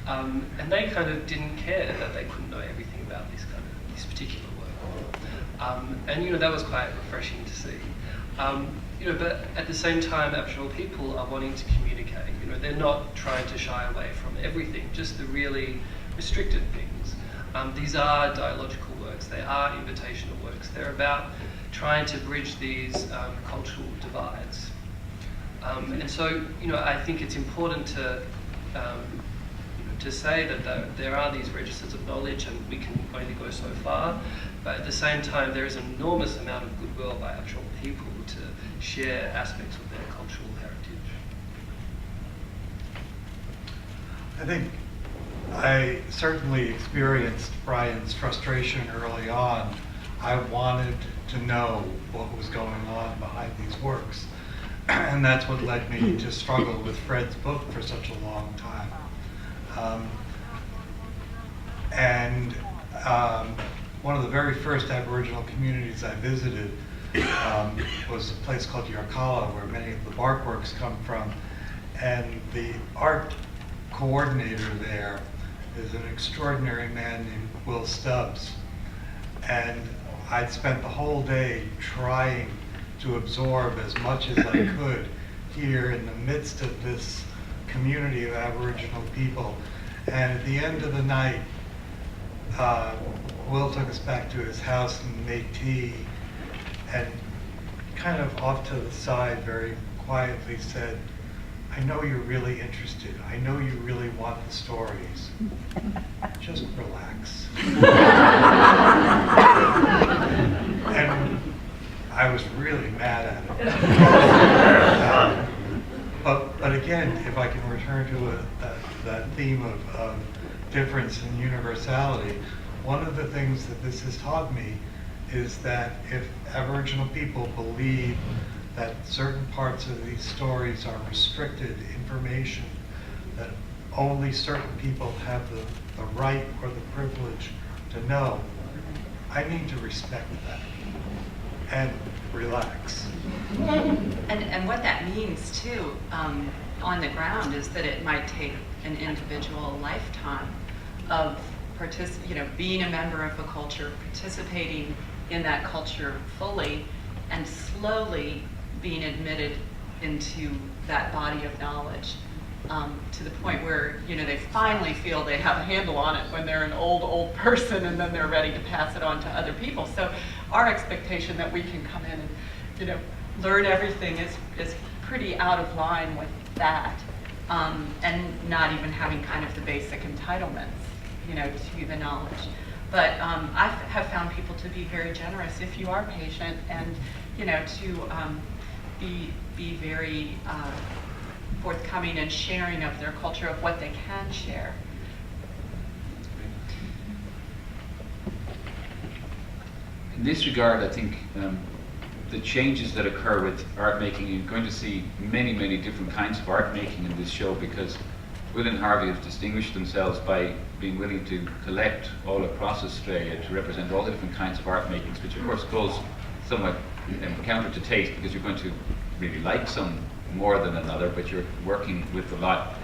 And they kind of didn't care that they couldn't know everything about this particular work. And you know, that was quite refreshing to see. You know, but at the same time, Aboriginal people are wanting to communicate. You know, they're not trying to shy away from everything, just the really restricted things. These are dialogical works. They are invitational works. They're about trying to bridge these cultural divides. And so, you know, I think it's important to to say that there are these registers of knowledge and we can only go so far, but at the same time there is an enormous amount of goodwill by Aboriginal people to share aspects of their cultural heritage. I think I certainly experienced Brian's frustration early on. I wanted to know what was going on behind these works. And that's what led me to struggle with Fred's book for such a long time. One of the very first Aboriginal communities I visited was a place called Yirrkala, where many of the bark works come from. And the art coordinator there is an extraordinary man named Will Stubbs. And I'd spent the whole day trying to absorb as much as I could here in the midst of this community of Aboriginal people. And at the end of the night, Will took us back to his house and made tea, and kind of off to the side very quietly said, "I know you're really interested. I know you really want the stories. Just relax." And I was really mad at it. But again, if I can return to that theme of difference and universality, one of the things that this has taught me is that if Aboriginal people believe that certain parts of these stories are restricted information, that only certain people have the right or the privilege to know, I need to respect that and relax. And what that means too, on the ground, is that it might take an individual lifetime of being a member of a culture, participating in that culture fully, and slowly being admitted into that body of knowledge, to the point where they finally feel they have a handle on it when they're an old person, and then they're ready to pass it on to other people. So our expectation that we can come in and learn everything is pretty out of line with that, and not even having kind of the basic entitlements to the knowledge. But I have found people to be very generous if you are patient, and to be very forthcoming and sharing of their culture, of what they can share. In this regard, I think the changes that occur with art making, you're going to see many, many different kinds of art making in this show, because Will and Harvey have distinguished themselves by being willing to collect all across Australia to represent all the different kinds of art makings, which of course goes somewhat counter to taste, because you're going to really like some more than another, but you're working with a lot.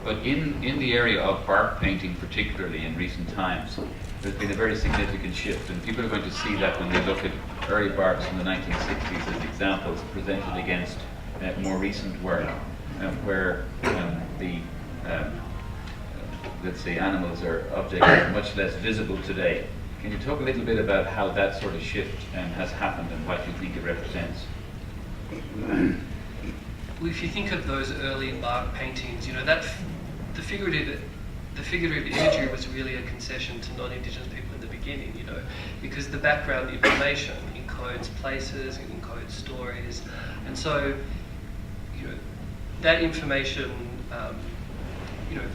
But in the area of bark painting, particularly in recent times, there's been a very significant shift, and people are going to see that when they look at early barks from the 1960s as examples presented against more recent work, where the let's say animals or objects are much less visible today. Can you talk a little bit about how that sort of shift has happened and what you think it represents? Well, if you think of those early bark paintings, that the figurative imagery was really a concession to non-Indigenous people in the beginning, because the background information encodes places, it encodes stories, and so that information,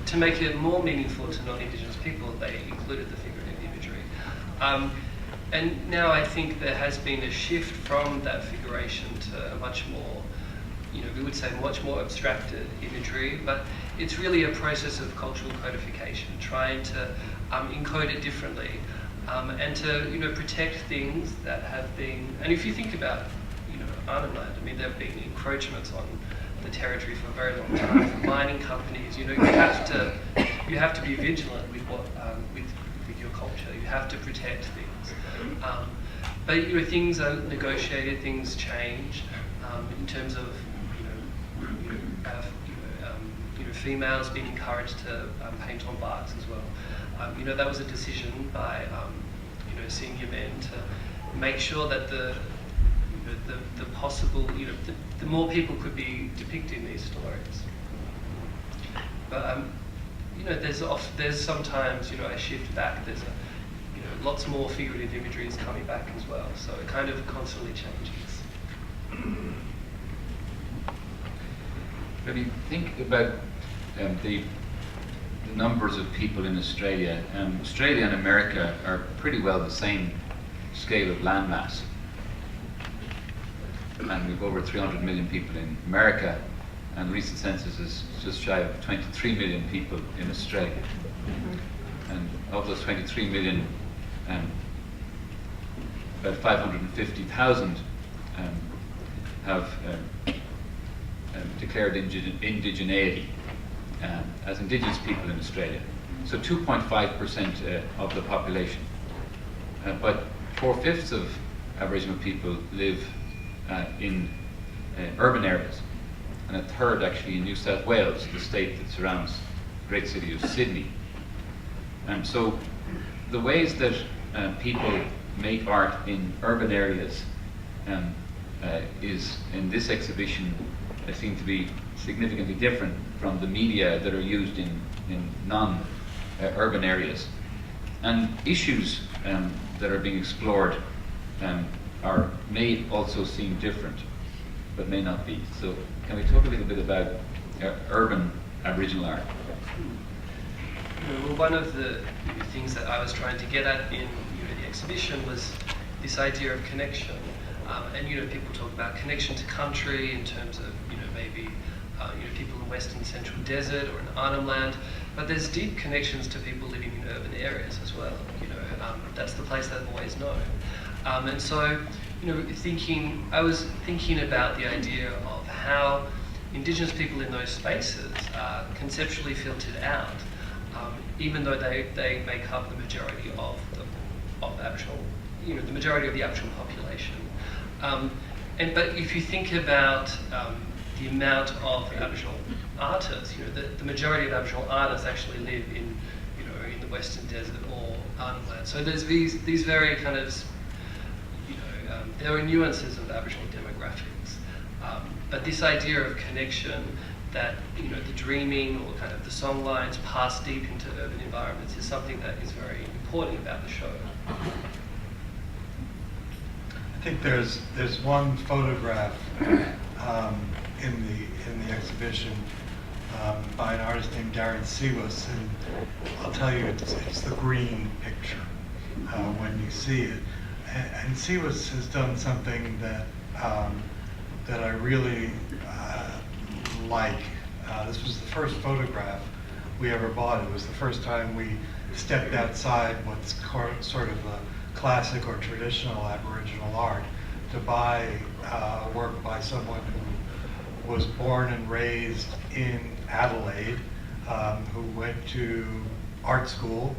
to make it more meaningful to non-Indigenous people, they included the figurative imagery. And now I think there has been a shift from that figuration to a much more, we would say much more abstracted imagery, but it's really a process of cultural codification, trying to encode it differently, and to protect things that have been, and if you think about Arnhem Land, there have been encroachments on the territory for a very long time. Mining companies, you have to be vigilant with what with your culture. You have to protect things, but things are negotiated, things change in terms of females being encouraged to paint on barks as well. That was a decision by senior men to make sure that the possible, the more people could be depicting these stories. But there's sometimes a shift back. There's lots more figurative imagery is coming back as well. So it kind of constantly changes. When you think about the numbers of people in Australia, Australia and America are pretty well the same scale of landmass. And we've over 300 million people in America, and recent census is just shy of 23 million people in Australia. And of those 23 million, about 550,000 have declared indigeneity as Indigenous people in Australia. So 2.5% of the population. But 4/5 of Aboriginal people live in urban areas, and a third actually in New South Wales, the state that surrounds the great city of Sydney. And so the ways that people make art in urban areas is, in this exhibition, seem to be significantly different from the media that are used in non-urban areas. And issues that are being explored may also seem different, but may not be. So can we talk a little bit about urban Aboriginal art? Well, one of the things that I was trying to get at in the exhibition was this idea of connection. And people talk about connection to country in terms of maybe people in Western Central Desert or in Arnhem Land, but there's deep connections to people living in urban areas as well. That's the place they've always known. And so, I was thinking about the idea of how Indigenous people in those spaces are conceptually filtered out, even though they make up the majority of Aboriginal, the majority of the Aboriginal population. But if you think about the amount of Aboriginal artists, the majority of Aboriginal artists actually live in the Western Desert or Arnhem Land. So there's these very kind of, there are nuances of Aboriginal demographics. But this idea of connection, that the dreaming or kind of the song lines pass deep into urban environments, is something that is very important about the show. I think there's one photograph in the exhibition by an artist named Darren Siwas, and I'll tell you, it's the green picture when you see it. And Siwas has done something that I really like. This was the first photograph we ever bought. It was the first time we stepped outside what's sort of a classic or traditional Aboriginal art to buy work by someone who was born and raised in Adelaide, who went to art school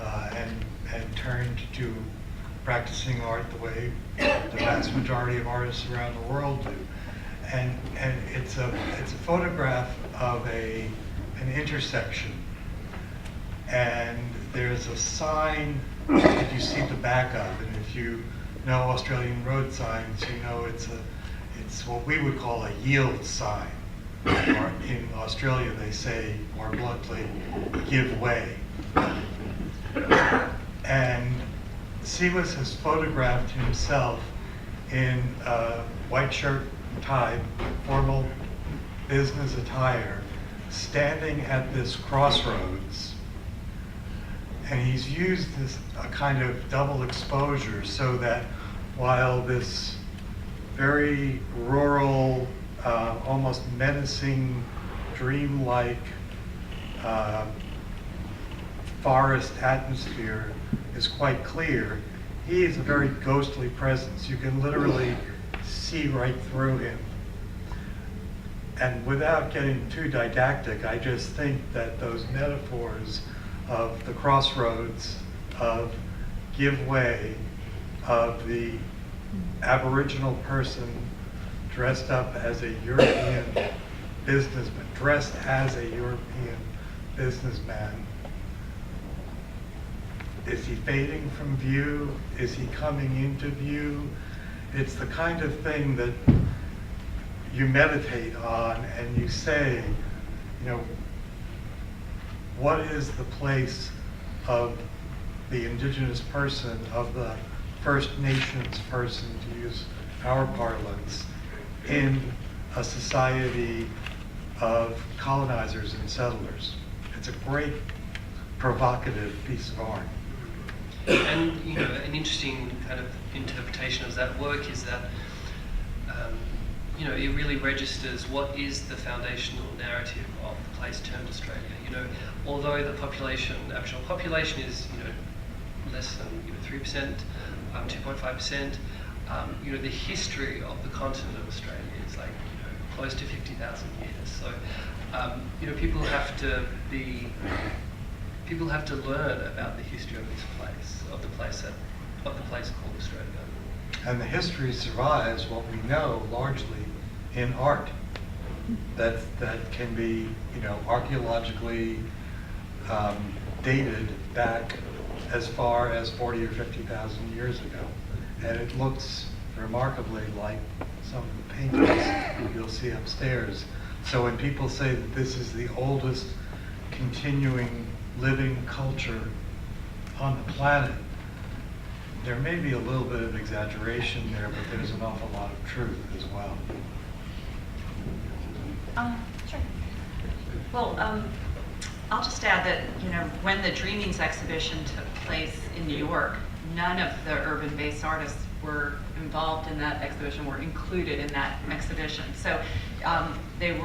and turned to practicing art the way the vast majority of artists around the world do. And it's a photograph of an intersection, and there's a sign that you see the back of, and if you know Australian road signs, it's what we would call a yield sign. Or in Australia, they say more bluntly, "give way." And Siwas has photographed himself in a white shirt and tie, formal business attire, standing at this crossroads. And he's used a kind of double exposure so that while this very rural, almost menacing, dreamlike forest atmosphere is quite clear, he is a very ghostly presence. You can literally see right through him. And without getting too didactic, I just think that those metaphors of the crossroads, of give way, of the Aboriginal person dressed up as a European businessman, dressed as a European businessman. Is he fading from view? Is he coming into view? It's the kind of thing that you meditate on and you say, what is the place of the indigenous person, of the First Nations person, to use our parlance, in a society of colonizers and settlers. It's a great provocative piece of art. And you know, an interesting kind of interpretation of that work is that you know, it really registers what is the foundational narrative of the place termed Australia. You know, although the population, Aboriginal population, is less than 3%, 2.5%. You know, the history of the continent of Australia is like close to 50,000 years. So you know, people have to learn about the history of this place, of the place called Australia. And the history survives what we know largely in art. That can be, archaeologically dated back as far as 40 or 50,000 years ago. And it looks remarkably like some of the paintings you'll see upstairs. So when people say that this is the oldest continuing living culture on the planet, there may be a little bit of exaggeration there, but there's an awful lot of truth as well. Sure. Well, I'll just add that, when the Dreamings exhibition took place in New York, none of the urban-based artists were involved in that exhibition, were included in that exhibition. So there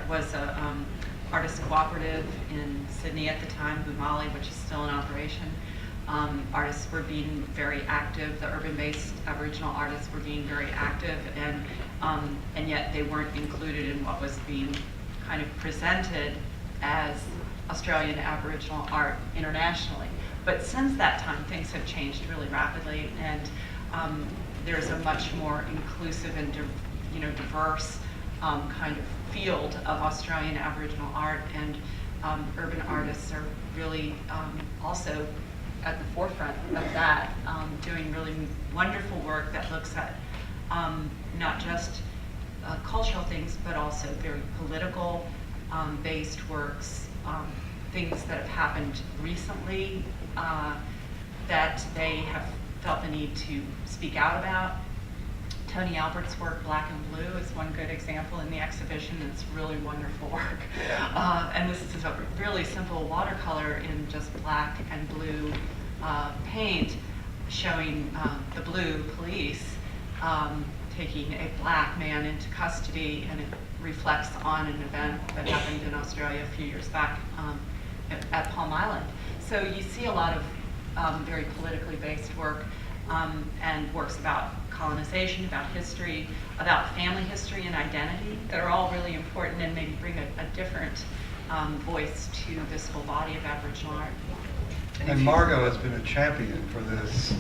was a artist cooperative in Sydney at the time, Bumali, which is still in operation. Artists were being very active. The urban-based Aboriginal artists were being very active, and yet they weren't included in what was being kind of presented as Australian Aboriginal art internationally. But since that time, things have changed really rapidly, and there's a much more inclusive and diverse kind of field of Australian Aboriginal art, and urban artists are really also at the forefront of that, doing really wonderful work that looks at not just cultural things, but also very political based works, things that have happened recently that they have felt the need to speak out about. Tony Albert's work, Black and Blue, is one good example in the exhibition. It's really wonderful work. And this is a really simple watercolor in just black and blue paint, showing the blue police taking a black man into custody, and it reflects on an event that happened in Australia a few years back at Palm Island. So you see a lot of very politically based work, and works about colonization, about history, about family history and identity that are all really important and maybe bring a different voice to this whole body of Aboriginal art. And Margo has been a champion for this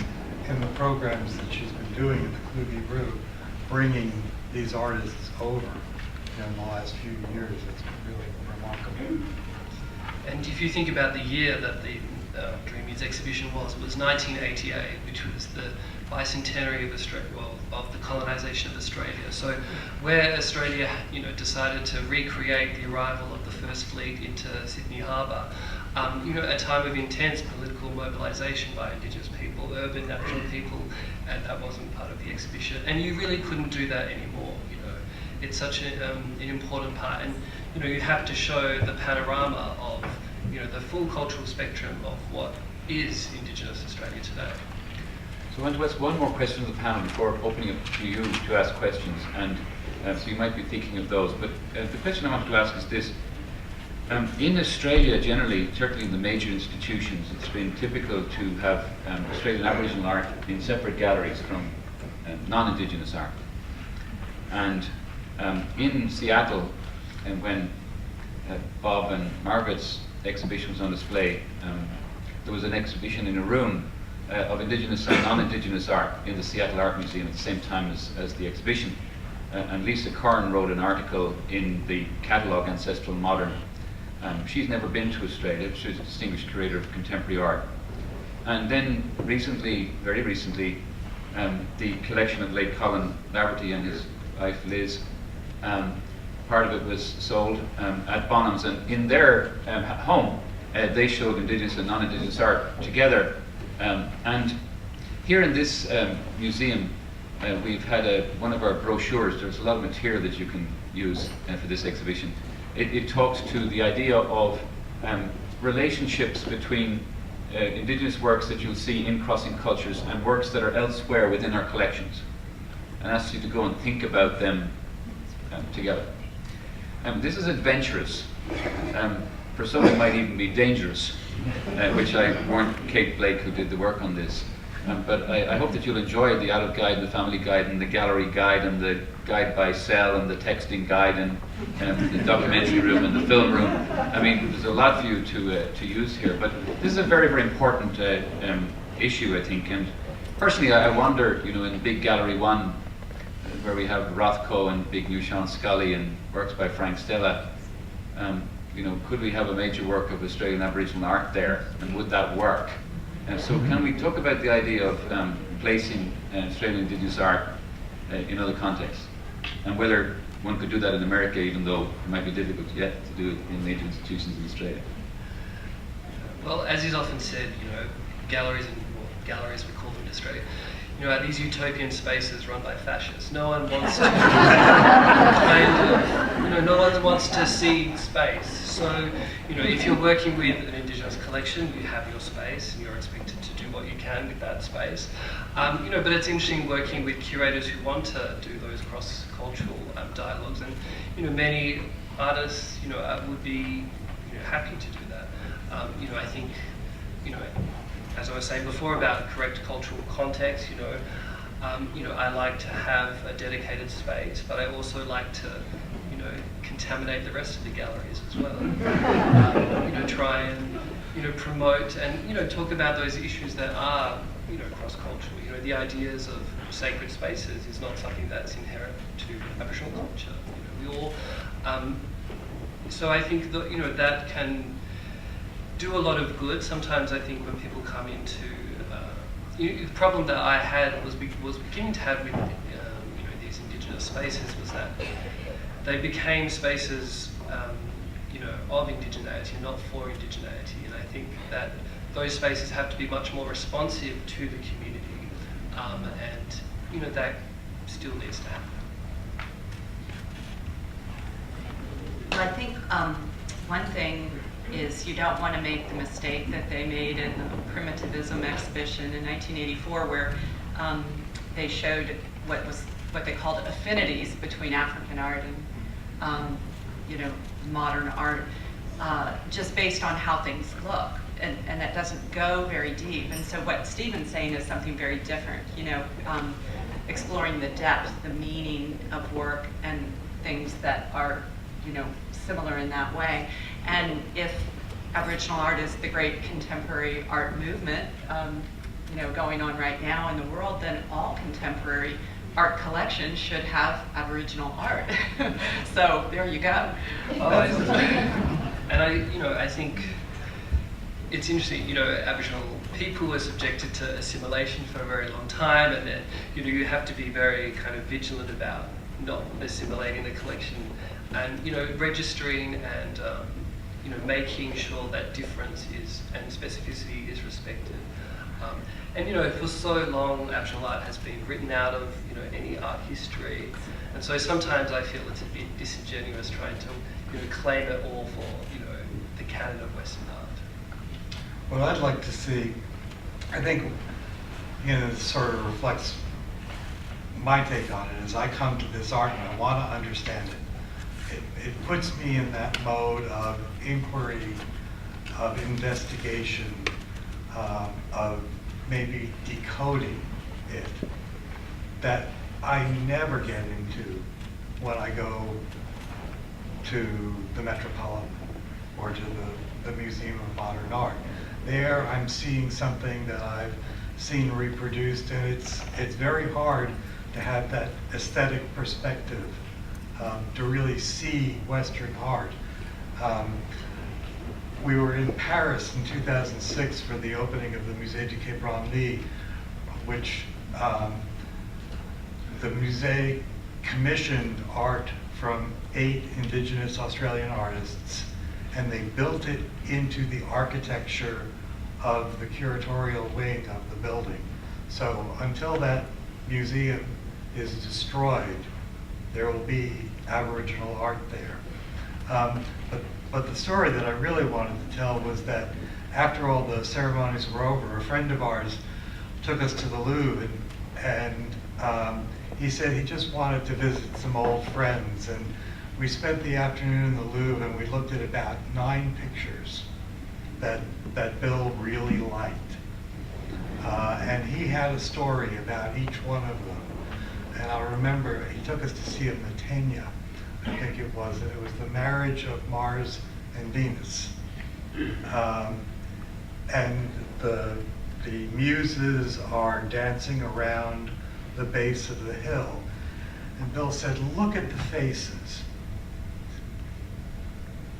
in the programs that she's been doing at the Kluge-Ruhe, bringing these artists over in the last few years. It's really remarkable. And if you think about the year that the Dreamings exhibition was, it was 1988, which was the bicentenary of Australia, of the colonisation of Australia. So, where Australia, decided to recreate the arrival of the First Fleet into Sydney Harbour, a time of intense political mobilisation by Indigenous people, urban Aboriginal people, and that wasn't part of the exhibition. And you really couldn't do that anymore. It's such an important part, and you have to show the panorama of the full cultural spectrum of what is Indigenous Australia today. So I want to ask one more question to the panel before opening it to you to ask questions, and so you might be thinking of those. But the question I wanted to ask is this. In Australia generally, certainly in the major institutions, it's been typical to have Australian Aboriginal art in separate galleries from non-Indigenous art. And in Seattle, and when Bob and Margaret's exhibition was on display, there was an exhibition in a room of Indigenous and non-Indigenous art in the Seattle Art Museum at the same time as the exhibition. And Lisa Curran wrote an article in the catalogue Ancestral Modern. She's never been to Australia. She's a distinguished curator of contemporary art. And then recently, very recently, the collection of late Colin Laverty and his wife Liz part of it was sold at Bonham's, and in their home, they showed Indigenous and non-Indigenous art together. And here in this museum, we've had one of our brochures. There's a lot of material that you can use for this exhibition. It talks to the idea of relationships between Indigenous works that you'll see in Crossing Cultures and works that are elsewhere within our collections, and asks you to go and think about them together. This is adventurous. For some it might even be dangerous, which I warned Kate Blake, who did the work on this. But I hope that you'll enjoy the adult guide, the family guide, and the gallery guide, and the guide by cell, and the texting guide, and the documentary room, and the film room. I mean, there's a lot for you to use here. But this is a very, very important issue, I think. And personally, I wonder, you know, in Big Gallery 1, where we have Rothko and Big New Sean Scully and works by Frank Stella, you know, could we have a major work of Australian Aboriginal art there, and would that work? So can we talk about the idea of placing Australian Indigenous art in other contexts, and whether one could do that in America, even though it might be difficult yet to do it in major institutions in Australia? Well, as is often said, you know, galleries, galleries we call them in Australia, you know, are these utopian spaces run by fascists. No one wants to no one wants to see space. So, you know, if you're working with an Indigenous collection, you have your space and you're expected to do what you can with that space. You know, but it's interesting working with curators who want to do those cross-cultural dialogues, and you know, many artists, you know, would be, you know, happy to do that. You know, I think, you know, as I was saying before about correct cultural context, you know, I like to have a dedicated space, but I also like to, you know, contaminate the rest of the galleries as well. You know, try and, you know, promote and, you know, talk about those issues that are, you know, cross-cultural. You know, the ideas of sacred spaces is not something that's inherent to Aboriginal culture. You know, we all, so I think that, you know, that can do a lot of good. Sometimes I think when people come into, you know, the problem that I had was beginning to have with, you know, these Indigenous spaces was that they became spaces, you know, of indigeneity, not for indigeneity. And I think that those spaces have to be much more responsive to the community, and you know, that still needs to happen. Well, I think one thing is you don't want to make the mistake that they made in the Primitivism exhibition in 1984, where they showed what they called affinities between African art and you know, modern art, just based on how things look, and that doesn't go very deep. And so what Stephen's saying is something very different. You know, exploring the depth, the meaning of work, and things that are, you know, similar in that way. And if Aboriginal art is the great contemporary art movement, you know, going on right now in the world, then all contemporary art collections should have Aboriginal art. So there you go. And you know, I think it's interesting. You know, Aboriginal people were subjected to assimilation for a very long time, and then, you know, you have to be very kind of vigilant about not assimilating the collection, and, you know, registering and you know, making sure that difference is and specificity is respected. And you know, for so long, Aboriginal art has been written out of, you know, any art history, and so sometimes I feel it's a bit disingenuous trying to, you know, claim it all for, you know, the canon of Western art. What I'd like to see, I think, you know, this sort of reflects my take on it, is I come to this art and I want to understand it. It puts me in that mode of inquiry, of investigation, of maybe decoding it, that I never get into when I go to the Metropolitan or to the Museum of Modern Art. There I'm seeing something that I've seen reproduced, and it's very hard to have that aesthetic perspective, to really see Western art. We were in Paris in 2006 for the opening of the Musée du Quai Branly, which the Musée commissioned art from 8 indigenous Australian artists, and they built it into the architecture of the curatorial wing of the building. So until that museum is destroyed, there will be Aboriginal art there. But the story that I really wanted to tell was that after all the ceremonies were over, a friend of ours took us to the Louvre, and he said he just wanted to visit some old friends. And we spent the afternoon in the Louvre, and we looked at about 9 pictures that Bill really liked. And he had a story about each one of them. And I remember he took us to see a Matenia, I think it was, and it was the marriage of Mars and Venus. And the muses are dancing around the base of the hill. And Bill said, look at the faces.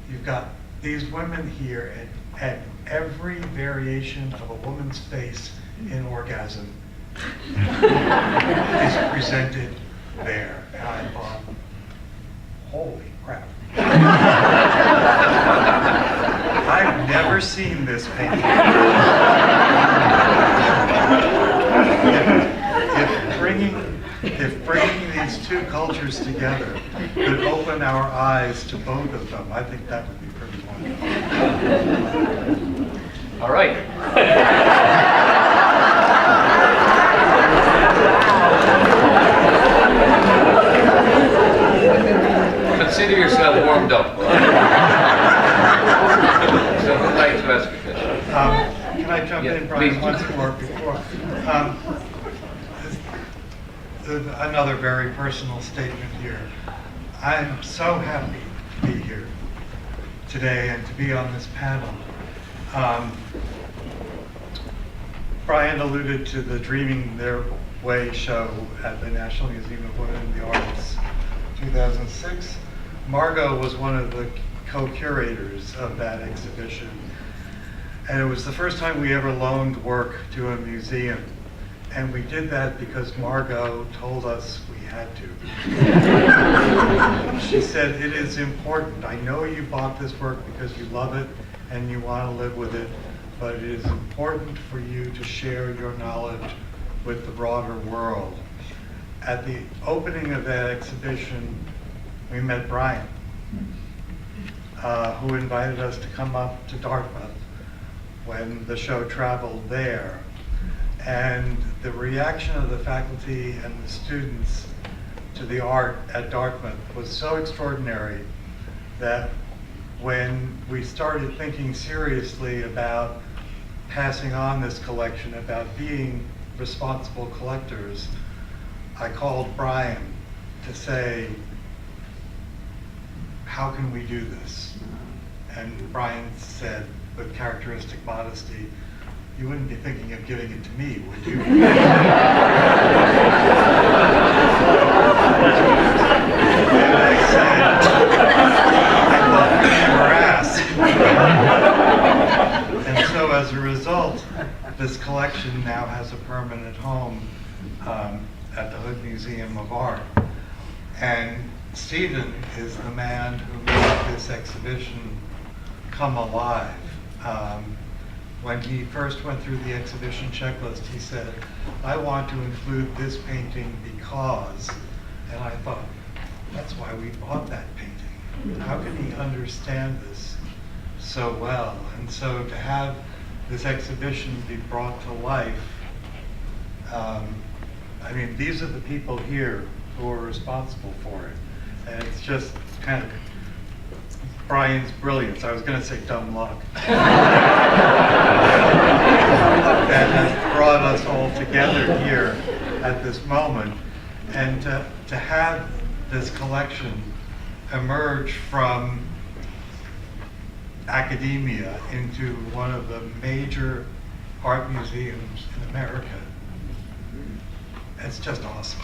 You've got these women here, and every variation of a woman's face in orgasm is presented there. And I thought, holy crap. I've never seen this painting. If bringing these two cultures together could open our eyes to both of them, I think that would be pretty wonderful. All right. Consider yourself warmed up. So I'd like to ask a question. Can I jump in, Brian, once more before? Another very personal statement here. I'm so happy to be here today and to be on this panel. Brian alluded to the Dreaming Their Way show at the National Museum of Women in the Arts 2006. Margo was one of the co-curators of that exhibition. And it was the first time we ever loaned work to a museum. And we did that because Margo told us we had to. She said, it is important. I know you bought this work because you love it and you want to live with it, but it is important for you to share your knowledge with the broader world. At the opening of that exhibition, we met Brian, who invited us to come up to Dartmouth when the show traveled there. And the reaction of the faculty and the students to the art at Dartmouth was so extraordinary that when we started thinking seriously about passing on this collection, about being responsible collectors, I called Brian to say, how can we do this? And Brian said, with characteristic modesty, you wouldn't be thinking of giving it to me, would you? And I said, I thought you were asked. And so as a result, this collection now has a permanent home at the Hood Museum of Art. And Stephen is the man who made this exhibition come alive. When he first went through the exhibition checklist, he said, I want to include this painting because, and I thought, that's why we bought that painting. How can he understand this so well? And so to have this exhibition be brought to life, I mean, these are the people here who are responsible for it. And it's just kind of Brian's brilliance. I was going to say dumb luck. That has brought us all together here at this moment. And to have this collection emerge from academia into one of the major art museums in America, it's just awesome.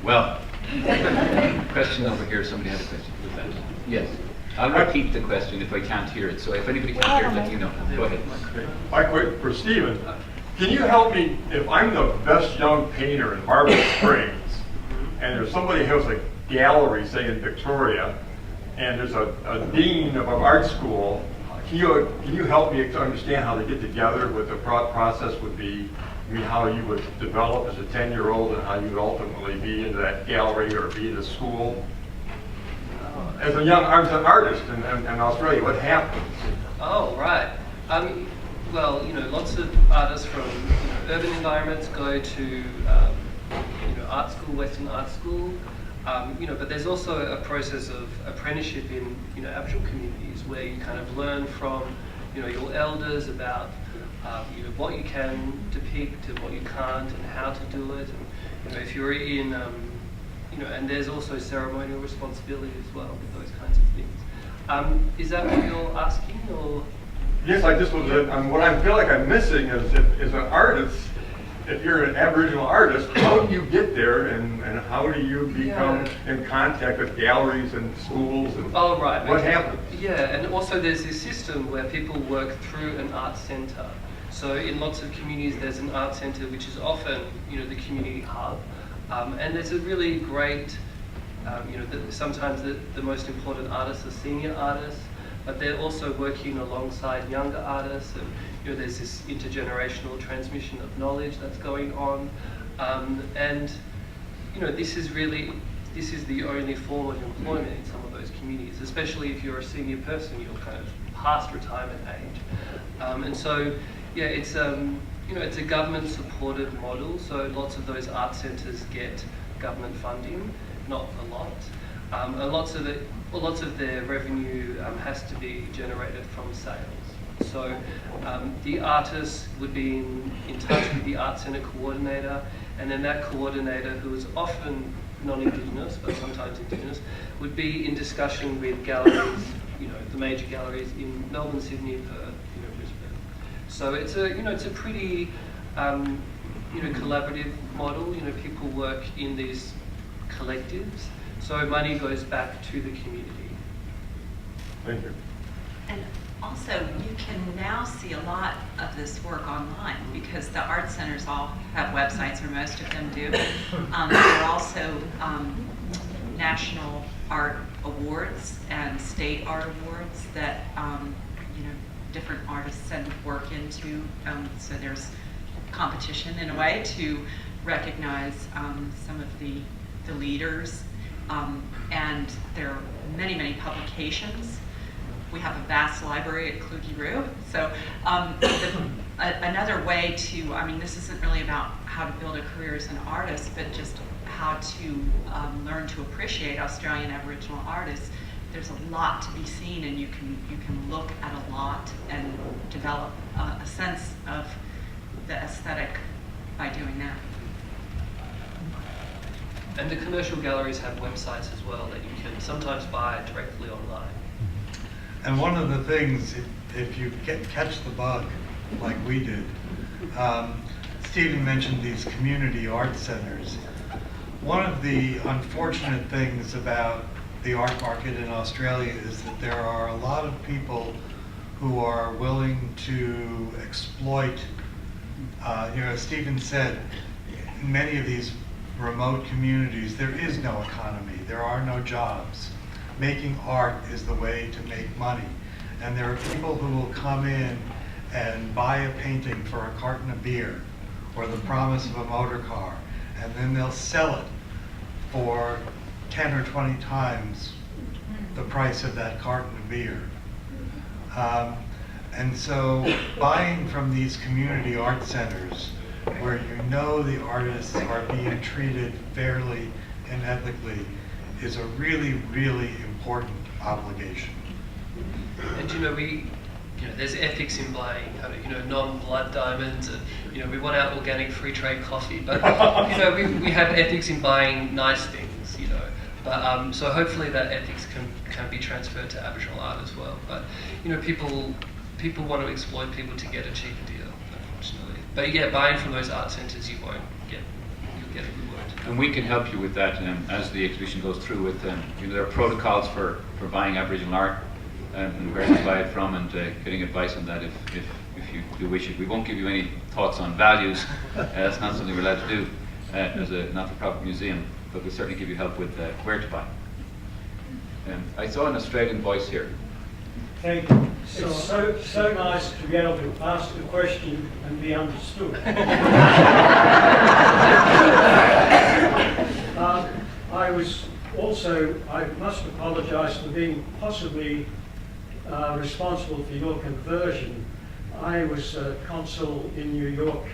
Well, question over here. Somebody had a question. Who's that? Yes. I'll repeat the question if I can't hear it. So if anybody can't hear it, let you know. Go ahead. My question for Stephen. Can you help me if I'm the best young painter in Marble Springs, and there's somebody who has a gallery, say in Victoria, and there's a dean of an art school, can you help me to understand how they get together, what the process would be, I mean, how you would develop as a 10-year-old and how you would ultimately be into that gallery or be in a school? As an artist in Australia, what happens? Oh, right. Well, lots of artists from urban environments go to art school, Western art school. But there's also a process of apprenticeship in Aboriginal communities where you kind of learn from your elders about what you can depict and what you can't and how to do it. And if you're in and there's also ceremonial responsibility as well with those kinds of things. Is that what you're asking, or? Yes, I just was. What I feel like I'm missing is, as an artist, if you're an Aboriginal artist, how do you get there, and how do you become in contact with galleries and schools? And oh, right. What happens? Yeah, and also there's this system where people work through an art centre. So in lots of communities, there's an art centre which is often, the community hub. And there's a really great, sometimes the most important artists are senior artists, but they're also working alongside younger artists, and there's this intergenerational transmission of knowledge that's going on. This is the only form of employment in some of those communities, especially if you're a senior person, you're kind of past retirement age. It's a government-supported model, so lots of those art centres get government funding, not a lot. Lots of their revenue has to be generated from sales. So the artist would be in touch with the art centre coordinator, and then that coordinator, who is often non-Indigenous, but sometimes Indigenous, would be in discussion with galleries, the major galleries in Melbourne, Sydney, Perth, Brisbane. So it's a pretty collaborative model. People work in these collectives, so money goes back to the community. Thank you. And also, you can now see a lot of this work online because the art centers all have websites, or most of them do. There are also national art awards and state art awards that different artists send work into. So there's competition in a way to recognize some of the leaders. And there are many, many publications. We have a vast library at Kluge-Ruhe. So another way to, this isn't really about how to build a career as an artist, but just how to learn to appreciate Australian Aboriginal artists. There's a lot to be seen, and you can look at a lot and develop a sense of the aesthetic by doing that. And the commercial galleries have websites as well that you can sometimes buy directly online. And one of the things, if you catch the bug like we did, Stephen mentioned these community art centers. One of the unfortunate things about the art market in Australia is that there are a lot of people who are willing to exploit, as Stephen said, in many of these remote communities, there is no economy, there are no jobs. Making art is the way to make money. And there are people who will come in and buy a painting for a carton of beer or the promise of a motor car, and then they'll sell it for 10 or 20 times the price of that carton of beer. And so buying from these community art centers where the artists are being treated fairly and ethically is a really, really important obligation. And there's ethics in buying, non-blood diamonds, and we want our organic free trade coffee, but we have ethics in buying nice things, But so hopefully that ethics can be transferred to Aboriginal art as well. But people want to exploit people to get a cheaper deal, unfortunately. But yeah, buying from those art centres, you'll get a reward. And we can help you with that as the exhibition goes through. With there are protocols for buying Aboriginal art and where to buy it from, and getting advice on that if you do wish it. We won't give you any thoughts on values. That's not something we're allowed to do as a not-for-profit museum, but we'll certainly give you help with where to buy. I saw an Australian voice here. Thank you. It's so nice to be able to ask a question and be understood. I must apologise for being possibly responsible for your conversion. I was consul in New York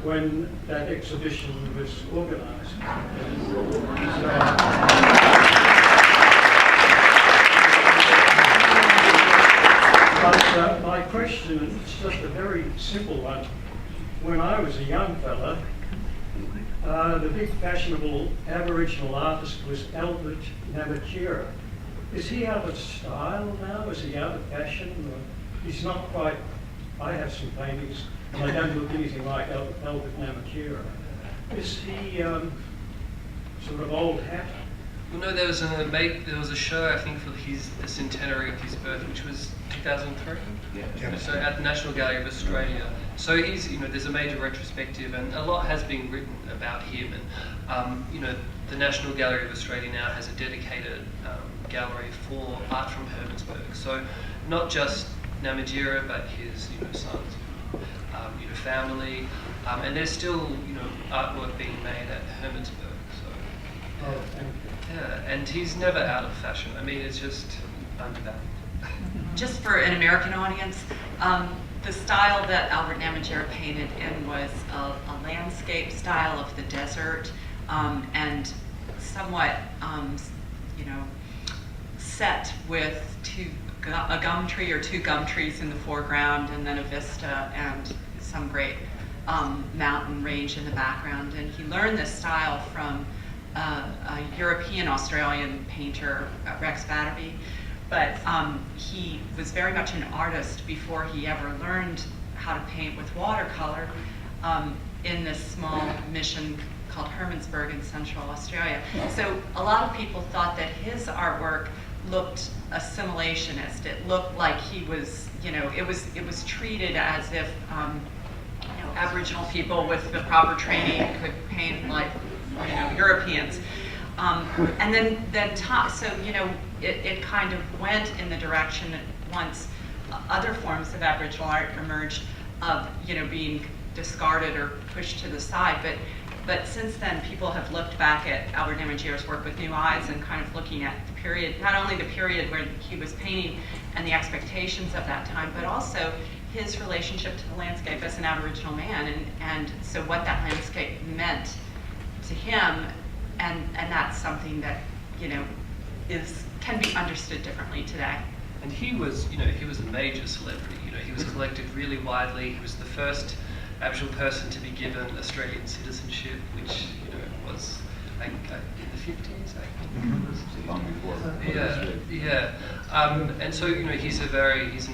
when that exhibition was organised. But my question is just a very simple one. When I was a young fella, the big fashionable Aboriginal artist was Albert Namatjira. Is he out of style now? Is he out of fashion? Or he's not quite. I have some paintings, and they don't look anything like Albert Namatjira. Is he sort of old hat? Well, no, there was a show, I think, for the centenary of his birth, which was 2003. Yeah. So at the National Gallery of Australia. So he's, there's a major retrospective, and a lot has been written about him. And the National Gallery of Australia now has a dedicated gallery for art from Hermannsburg. So not just Namatjira, but his, sons, family, and there's still, artwork being made at Hermannsburg. So. Oh, thank you. Yeah, and he's never out of fashion. I mean, it's just undervalued. Just for an American audience, the style that Albert Namatjira painted in was a landscape style of the desert, and somewhat, set with a gum tree or two gum trees in the foreground, and then a vista and some great mountain range in the background. And he learned this style from a European-Australian painter, Rex Batterby, but he was very much an artist before he ever learned how to paint with watercolor in this small mission called Hermannsburg in Central Australia. So a lot of people thought that his artwork looked assimilationist. It looked like he was, it was treated as if Aboriginal people with the proper training could paint like Europeans. And then it kind of went in the direction once other forms of Aboriginal art emerged of being discarded or pushed to the side. But since then, people have looked back at Albert Namatjira's work with new eyes and kind of looking at the period, not only the period where he was painting and the expectations of that time, but also his relationship to the landscape as an Aboriginal man, and so what that landscape meant to him, and that's something that can be understood differently today. And he was a major celebrity. He was collected really widely. He was the first Aboriginal person to be given Australian citizenship, which was in the 50s. Long before. Yeah. And so he's an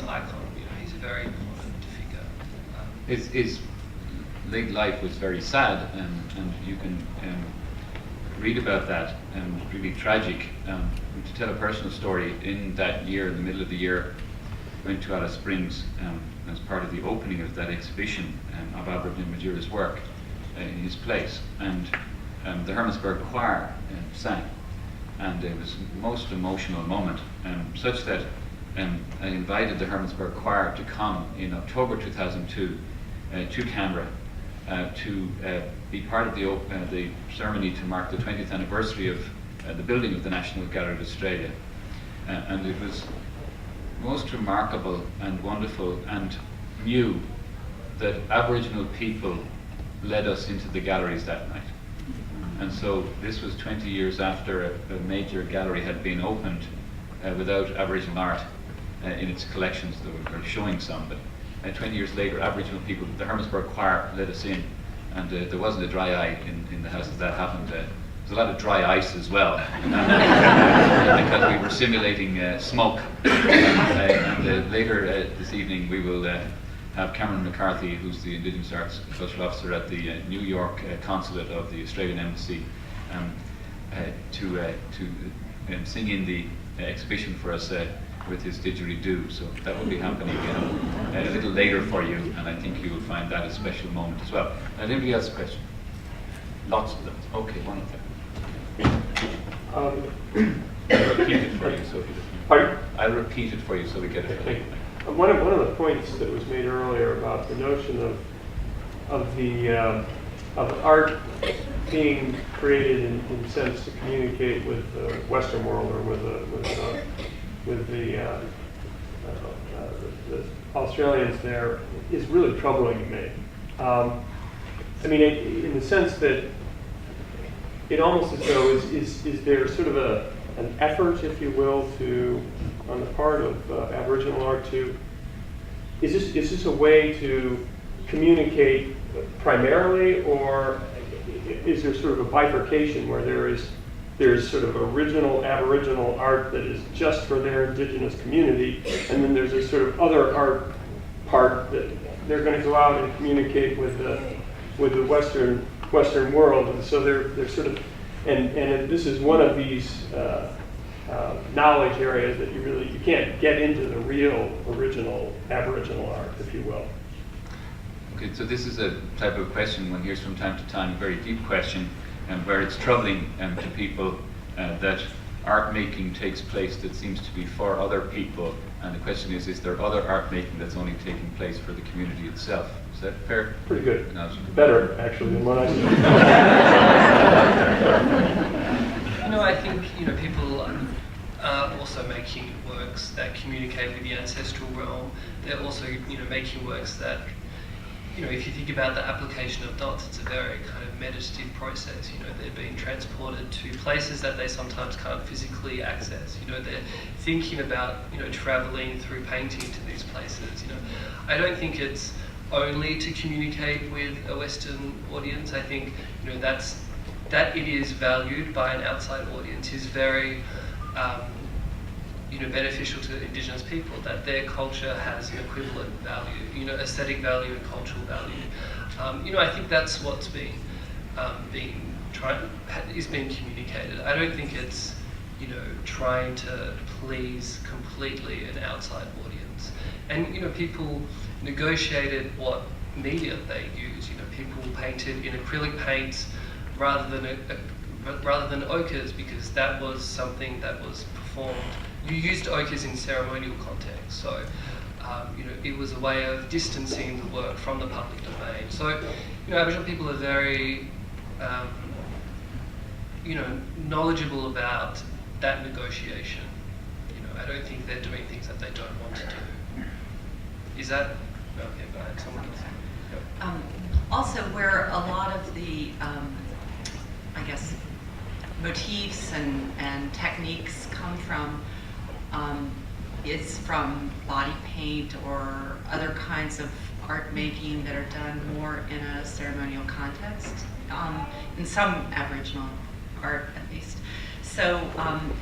icon. He's a very important figure. His late life was very sad, and you can read about that, and really tragic. To tell a personal story, in that year, in the middle of the year, went to Alice Springs as part of the opening of that exhibition of Albert Namatjira's work in his place, and the Hermannsburg Choir sang, and it was a most emotional moment, such that I invited the Hermannsburg Choir to come in October 2002 to Canberra to be part of the ceremony to mark the 20th anniversary of the building of the National Gallery of Australia. And it was most remarkable and wonderful and new that Aboriginal people led us into the galleries that night. And so this was 20 years after a major gallery had been opened without Aboriginal art in its collections. They were showing some, but 20 years later, Aboriginal people, the Hermannsburg Choir, led us in, and there wasn't a dry eye in the house as that happened. There's a lot of dry ice as well, because we were simulating smoke. And later this evening we will have Cameron McCarthy, who's the Indigenous Arts and Cultural Officer at the New York Consulate of the Australian Embassy, to sing in the exhibition for us with his didgeridoo. So that will be happening a little later for you, and I think you will find that a special moment as well. Anybody else a question? Lots of them. Okay, one of them. I'll repeat it for you so Pardon? I'll repeat it for you so we get it. Okay. One of the points that was made earlier about the notion of art being created in a sense to communicate with the Western world or with the Australians there is really troubling to me. I mean, in the sense that it almost as though is there sort of an effort, if you will, to on the part of Aboriginal art to is this a way to communicate primarily, or is there sort of a bifurcation where there's sort of original Aboriginal art that is just for their indigenous community, and then there's a sort of other art part that they're going to go out and communicate with the Western world, and so they're sort of and this is one of these knowledge areas that you can't get into the real original Aboriginal art, if you will. Okay, so this is a type of question one hears from time to time, a very deep question, where it's troubling to people that art making takes place that seems to be for other people, and the question is there other art making that's only taking place for the community itself? Is that fair? Pretty good. Better, actually, than what I said. I think people are also making works that communicate with the ancestral realm. They're also making works that if you think about the application of dots, it's a very kind of meditative process. They're being transported to places that they sometimes can't physically access. They're thinking about traveling through painting to these places. I don't think it's only to communicate with a Western audience. I think that it is valued by an outside audience is very beneficial to Indigenous people, that their culture has an equivalent value, aesthetic value and cultural value. I think that's what's being communicated. I don't think it's trying to please completely an outside audience. And people negotiated what media they use. People painted in acrylic paints rather than ochres, because that was something that was performed. You used ochres in ceremonial context, so it was a way of distancing the work from the public domain. So Aboriginal people are very knowledgeable about that negotiation. I don't think they're doing things that they don't want to do. Is that okay? But someone else. Yep. Also, where a lot of the I guess motifs and techniques come from is from body paint or other kinds of art making that are done more in a ceremonial context, in some Aboriginal art at least. So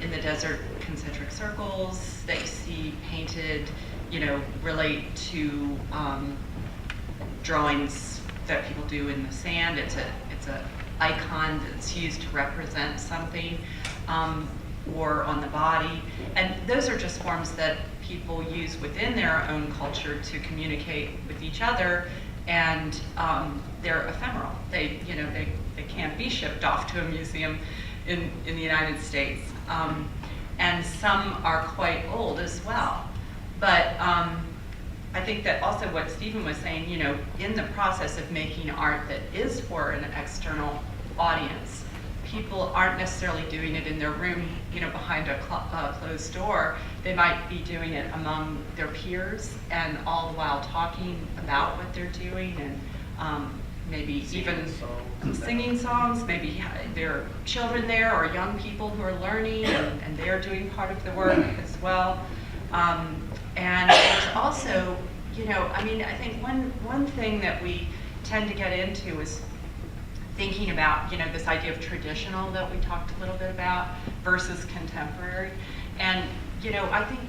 in the desert, concentric circles that you see painted, relate to drawings that people do in the sand. It's a icon that's used to represent something, or on the body. And those are just forms that people use within their own culture to communicate with each other, and they're ephemeral. They can't be shipped off to a museum in the United States. And some are quite old as well. But I think that also what Stephen was saying, in the process of making art that is for an external audience, people aren't necessarily doing it in their room, behind a closed door. They might be doing it among their peers, and all the while talking about what they're doing, and maybe even singing songs. Maybe there are children there or young people who are learning, and they're doing part of the work as well. And there's also, I think one thing that we tend to get into is thinking about, this idea of traditional that we talked a little bit about versus contemporary. And, I think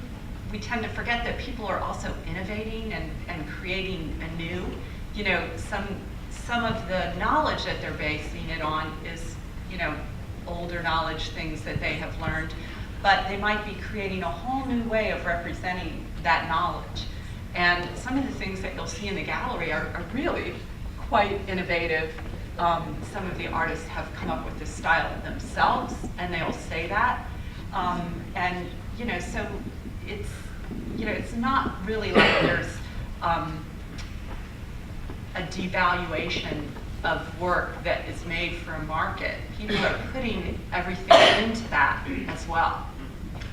we tend to forget that people are also innovating and creating anew. You know, some of the knowledge that they're basing it on is, you know, older knowledge, things that they have learned, but they might be creating a whole new way of representing that knowledge. And some of the things that you'll see in the gallery are really quite innovative. Some of the artists have come up with this style themselves, and they'll say that. And you know, so it's, you know, it's not really like there's a devaluation of work that is made for a market. People are putting everything into that as well.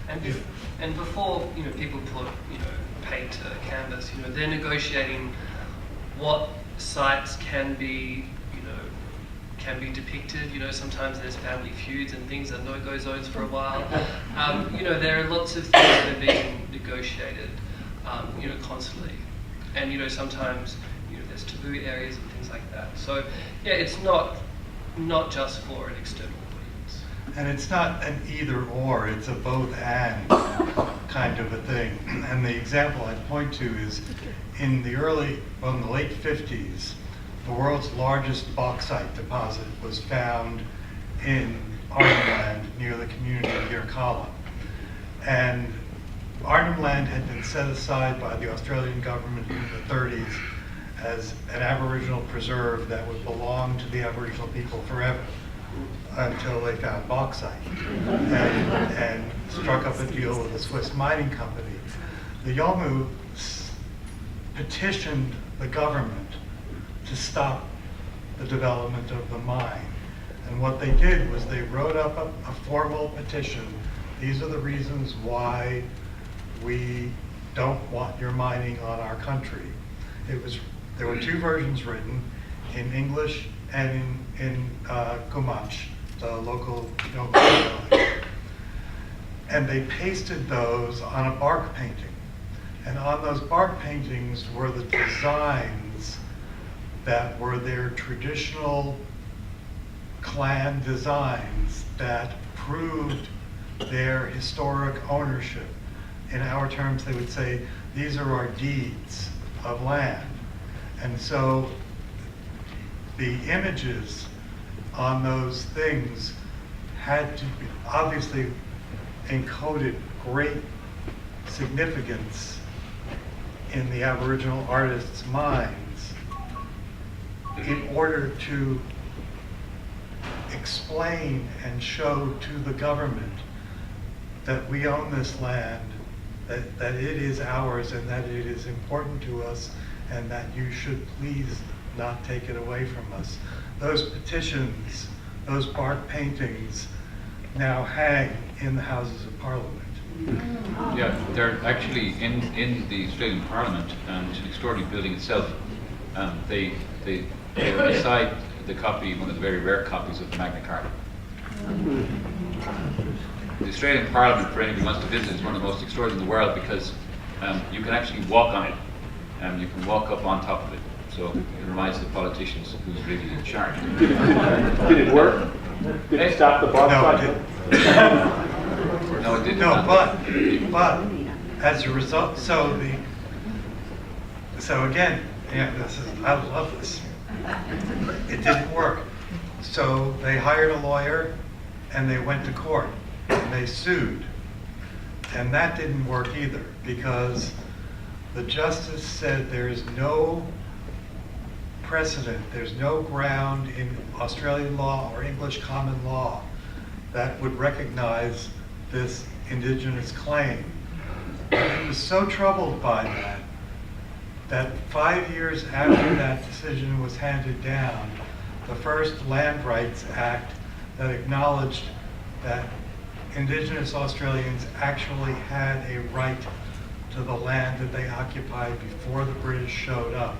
And before, you know, people put, you know, paint to canvas, you know, they're negotiating what sites can be, you know, can be depicted. You know, sometimes there's family feuds and things and no-go zones for a while. You know, there are lots of things that are being negotiated, you know, constantly. And, you know, sometimes, you know, there's taboo areas and things like that. So, yeah, it's not just for an external audience. And it's not an either or, it's a both and kind of a thing. And the example I'd point to is in the late 50s, the world's largest bauxite deposit was found in Arnhem Land near the community of Kirke. And Arnhem Land had been set aside by the Australian government in the 30s as an Aboriginal preserve that would belong to the Aboriginal people forever until they found bauxite and struck up a deal with a Swiss mining company. The Yomu petitioned the government to stop the development of the mine. And what they did was they wrote up a formal petition. These are the reasons why we don't want your mining on our country. There were two versions written, in English and in Comanche, the local village. And they pasted those on a bark painting. And on those bark paintings were the designs that were their traditional clan designs that proved their historic ownership. In our terms, they would say, these are our deeds of land. And so the images on those things had to be obviously encoded great significance in the Aboriginal artists' minds in order to explain and show to the government that we own this land, that it is ours and that it is important to us, and that you should please not take it away from us. Those petitions, those bark paintings now hang in the Houses of Parliament. Yeah, they're actually in the Australian Parliament, and it's an extraordinary building itself. They were beside the copy, one of the very rare copies of the Magna Carta. The Australian Parliament, for anybody who wants to visit, is one of the most extraordinary in the world because you can actually walk on it. You can walk up on top of it. So it reminds the politicians who's really in charge. Did it work? Did it stop the bark? No, it didn't. No, it didn't. No, but as a result, so again, yeah, I love this. It didn't work. So they hired a lawyer and they went to court and they sued. And that didn't work either because the justice said there is no precedent, there's no ground in Australian law or English common law that would recognize this Indigenous claim. And he was so troubled by that 5 years after that decision was handed down, the first Land Rights Act that acknowledged that Indigenous Australians actually had a right to the land that they occupied before the British showed up.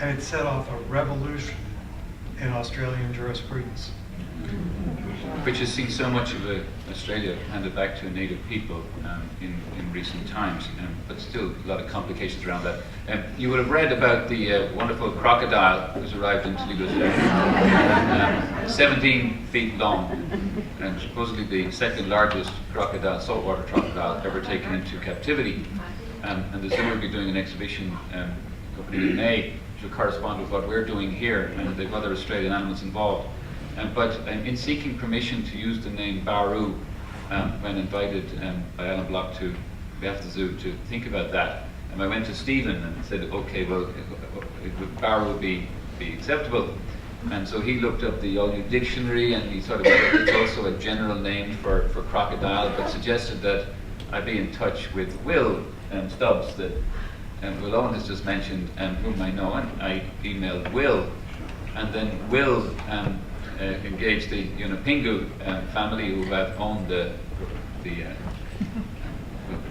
And it set off a revolution in Australian jurisprudence. Which has seen so much of Australia handed back to native people in recent times, but still a lot of complications around that. You would have read about the wonderful crocodile who's arrived in Toledo today, 17 feet long, and supposedly the second largest crocodile, saltwater crocodile, ever taken into captivity. And the zoo will be doing an exhibition opening in May, which will correspond with what we're doing here, and they've other Australian animals involved. But in seeking permission to use the name Baru, when invited by Alan Block to behalf of the zoo to think about that, I went to Stephen and said, okay, well, Baru would be acceptable. And so he looked up the all-new dictionary, and he sort of it's also a general name for crocodile, but suggested that I be in touch with Will Stubbs, that Will Owen has just mentioned, whom I know, and I emailed Will, and then Will engaged the Yunupingu family, who have owned it's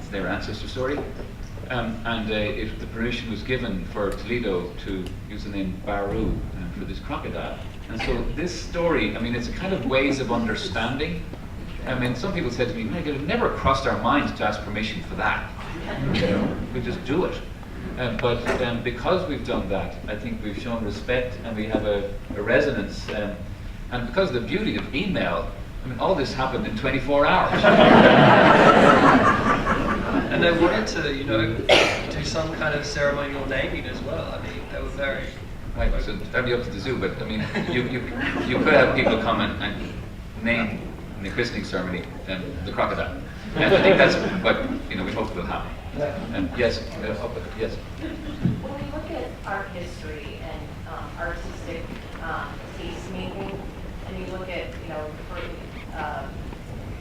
their ancestor story, and the permission was given for Toledo to use the name Baru for this crocodile. And so this story, I mean, it's a kind of ways of understanding. I mean, some people said to me, "It never crossed our minds to ask permission for that. We just do it." But because we've done that, I think we've shown respect, and we have a resonance. And because of the beauty of email, I mean, all this happened in 24 hours. And they wanted to, do some kind of ceremonial naming as well. I mean, they were very... Right, so that'd be up to the zoo, but I mean, you could have people come and name in the christening ceremony the crocodile. And I think that's what, we hope will happen. Yes, yes. When we look at art history and artistic taste making, and you look at,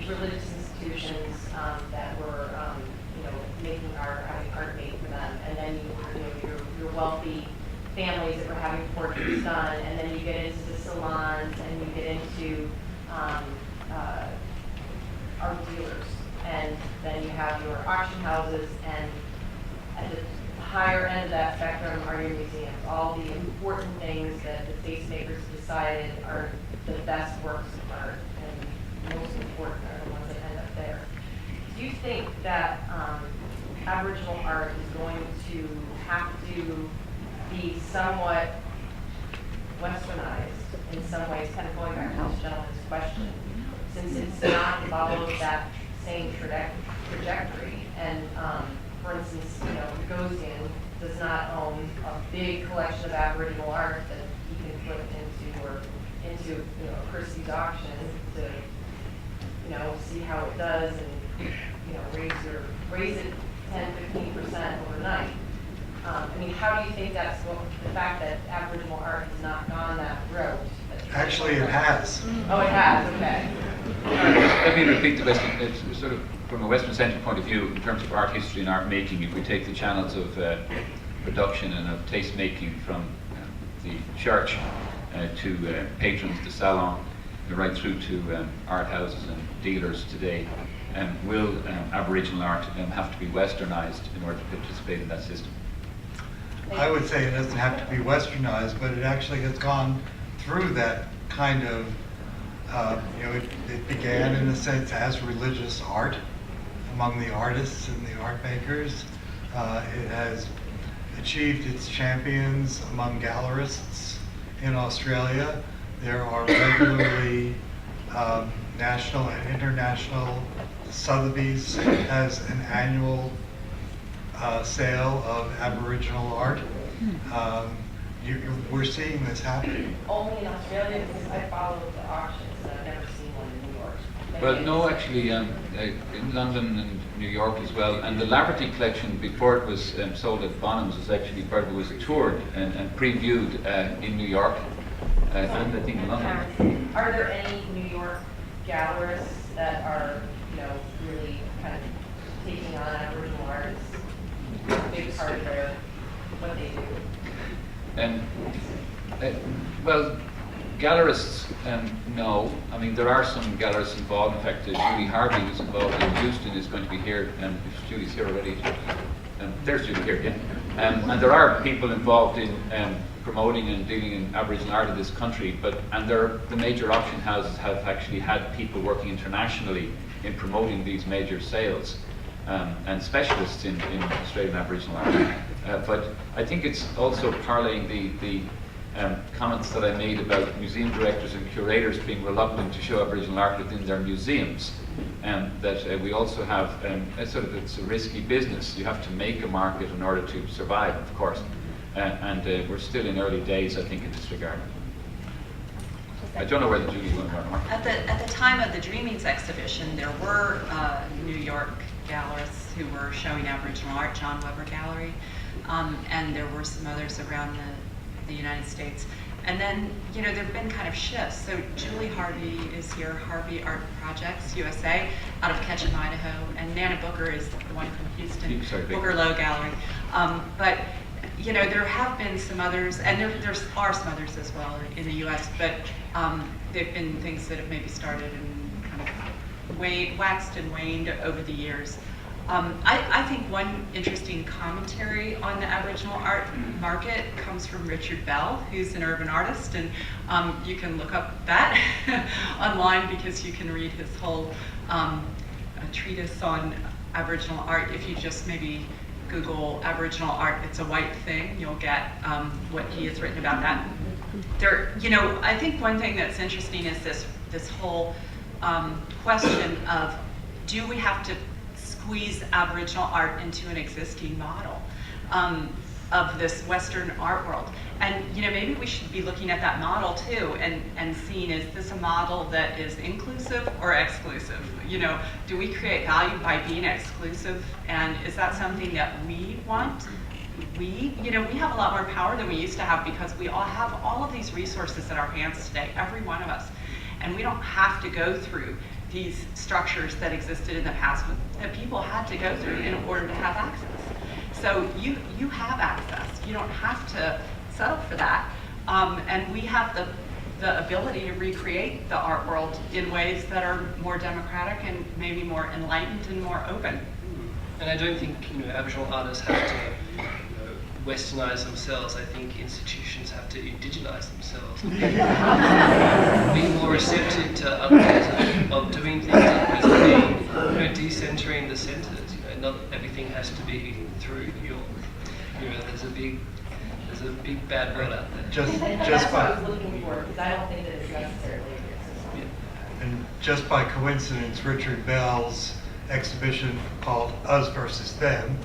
religious institutions that were, making art, having art made for them, and then your wealthy families that were having portraits done, and then you get into the salons, and you get into art dealers, and then you have your auction houses, and at the higher end of that spectrum are your museums, all the important things that the tastemakers decided are the best works of art, and most important are the ones that end up there. Do you think that Aboriginal art is going to have to be somewhat westernized in some ways, kind of going back to this gentleman's question, since it's not followed that same trajectory? And for instance, Gagosian does not own a big collection of Aboriginal art that he can put into Christie's auction to see how it does, and raise it 10-15% overnight. I mean, how do you think that's the fact that Aboriginal art has not gone that route? Actually, it has. Oh, it has. Okay. Let me repeat the question. It's sort of from a Western-centric point of view, in terms of art history and art making. If we take the channels of production and of taste making from the church to patrons, the salon, right through to art houses and dealers today, will Aboriginal art have to be westernized in order to participate in that system? I would say it doesn't have to be westernized, but it actually has gone through that kind of, it began in a sense as religious art among the artists and the art makers. It has achieved its champions among gallerists in Australia. There are regularly national and international. Sotheby's has an annual sale of Aboriginal art. We're seeing this happening. Only in Australia, because I follow the auctions, and I've never seen one in New York. Well, no, actually, in London and New York as well. And the Laverty collection, before it was sold at Bonhams, was actually part of it, was toured and previewed in New York and I think in London. Are there any New York gallerists that are, really kind of taking on Aboriginal art as a big part of what they do? Well, gallerists, no. I mean, there are some gallerists involved. In fact, Judy Harvey, who's involved in Houston, is going to be here. And if Judy's here already, there's Judy here, yeah. And there are people involved in promoting and dealing in Aboriginal art in this country, and the major auction houses have actually had people working internationally in promoting these major sales, and specialists in Australian Aboriginal art. But I think it's also parlaying the comments that I made about museum directors and curators being reluctant to show Aboriginal art within their museums. That we also have it's a risky business. You have to make a market in order to survive, of course. And we're still in early days, I think, in this regard. I don't know whether Julie you want to more. At the time of the Dreamings exhibition, there were New York gallerists who were showing Aboriginal art, John Weber Gallery, and there were some others around the United States. And then, there have been kind of shifts. So Julie Harvey is here, Harvey Art Projects USA, out of Ketchum, Idaho, and Nana Booker is the one from Houston, Booker Low Gallery. But there have been some others, and there are some others as well in the U.S., but they've been things that have maybe started and kind of waxed and waned over the years. I think one interesting commentary on the Aboriginal art market comes from Richard Bell, who's an urban artist, and you can look up that online because you can read his whole treatise on Aboriginal art. If you just maybe Google Aboriginal art, it's a white thing, you'll get what he has written about that. I think one thing that's interesting is this whole question of, do we have to squeeze Aboriginal art into an existing model of this Western art world? And maybe we should be looking at that model too, and seeing, is this a model that is inclusive or exclusive? Do we create value by being exclusive? And is that something that we want? We have a lot more power than we used to have because we all have all of these resources at our hands today, every one of us. And we don't have to go through these structures that existed in the past that people had to go through in order to have access. So you have access. You don't have to settle for that. And we have the ability to recreate the art world in ways that are more democratic and maybe more enlightened and more open. And I don't think Aboriginal artists have to Westernize themselves. I think institutions have to indigenize themselves. Being more receptive to other ways of doing things, as being, decentering the centres. Not everything has to be through your. There's a big bad world out there. That's what I was looking for, because I don't think that it's necessarily exists. And just by coincidence, Richard Bell's exhibition called Us versus Them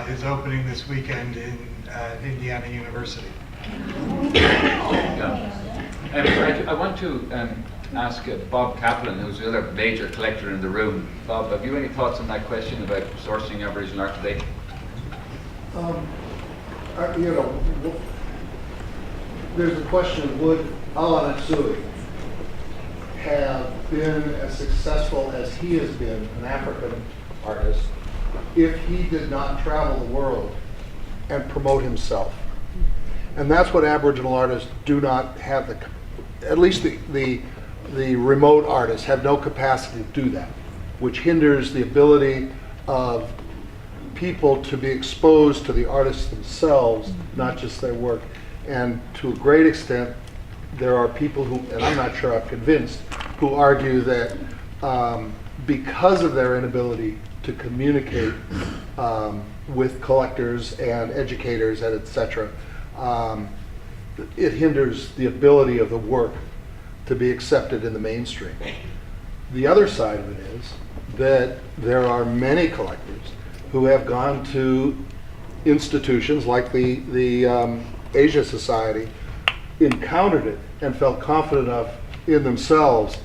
is opening this weekend at Indiana University. I want to ask Bob Kaplan, who's the other major collector in the room. Bob, have you any thoughts on that question about sourcing Aboriginal art today? There's a question, would Alan Atsui have been as successful as he has been, an African artist, if he did not travel the world and promote himself? And that's what Aboriginal artists do not have, at least the remote artists have no capacity to do that, which hinders the ability of people to be exposed to the artists themselves, not just their work. And to a great extent, there are people who, and I'm not sure I'm convinced, who argue that because of their inability to communicate with collectors and educators and etc., it hinders the ability of the work to be accepted in the mainstream. The other side of it is that there are many collectors who have gone to institutions like the Asia Society, encountered it, and felt confident enough in themselves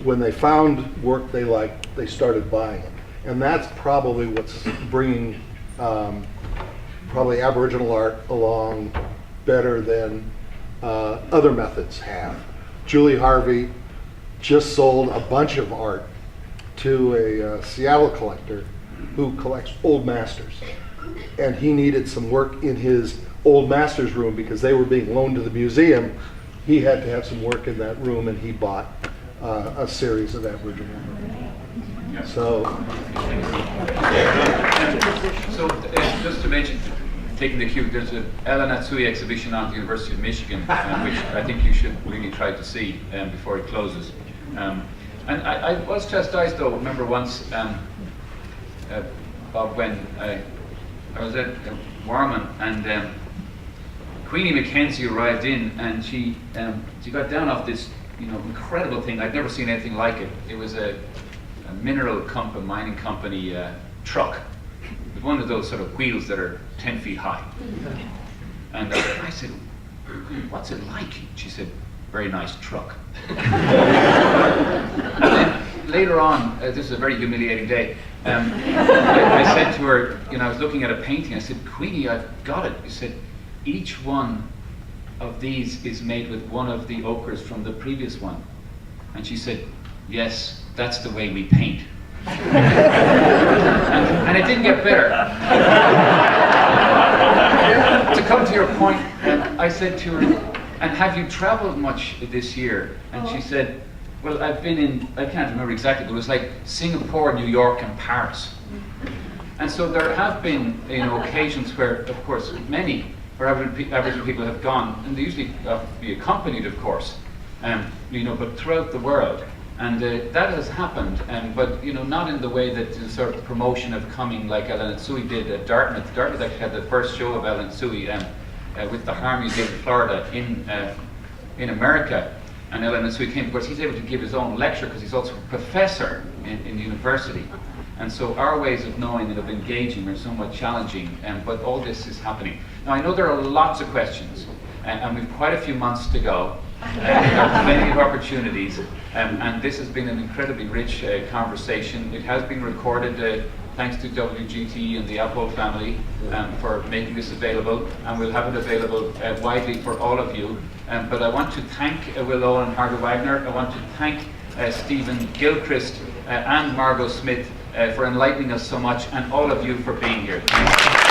when they found work they liked, they started buying it. And that's probably what's bringing probably Aboriginal art along better than other methods have. Julie Harvey just sold a bunch of art to a Seattle collector who collects old masters. And he needed some work in his old masters room because they were being loaned to the museum. He had to have some work in that room, and he bought a series of Aboriginal art. So just to mention, taking the cue. There's an Ella Natsui exhibition on at the University of Michigan, which I think you should really try to see before it closes. And I was chastised though, remember once, Bob, when I was at Warman, and Queenie Mackenzie arrived in, and she got down off this incredible thing. I'd never seen anything like it. It was a mining company truck with one of those sort of wheels that are 10 feet high. And I said, "What's it like?" She said, "Very nice truck." And then later on, this is a very humiliating day, I said to her, I was looking at a painting, I said, "Queenie, I've got it." I said, "Each one of these is made with one of the ochres from the previous one." And she said, "Yes, that's the way we paint." and it didn't get better. To come to your point, I said to her, "And have you traveled much this year?" And she said, "Well, I've been in, I can't remember exactly, but it was like Singapore, New York, and Paris." And so there have been occasions where, of course, many Aboriginal people have gone, and they usually be accompanied, of course, but throughout the world. And that has happened, but not in the way that the sort of promotion of coming like Ella Natsui did at Dartmouth. Dartmouth actually had the first show of Ella Natsui with the Harm Museum in Florida in America. And Ella Natsui came, of course, he's able to give his own lecture because he's also a professor in the university. And so our ways of knowing and of engaging are somewhat challenging, but all this is happening. Now I know there are lots of questions, and we've quite a few months to go. There are plenty of opportunities, and this has been an incredibly rich conversation. It has been recorded, thanks to WGT and the Apple family for making this available, and we'll have it available widely for all of you. But I want to thank Will Owen and Margo Wagner. I want to thank Stephen Gilchrist and Margo Smith for enlightening us so much, and all of you for being here. Thanks.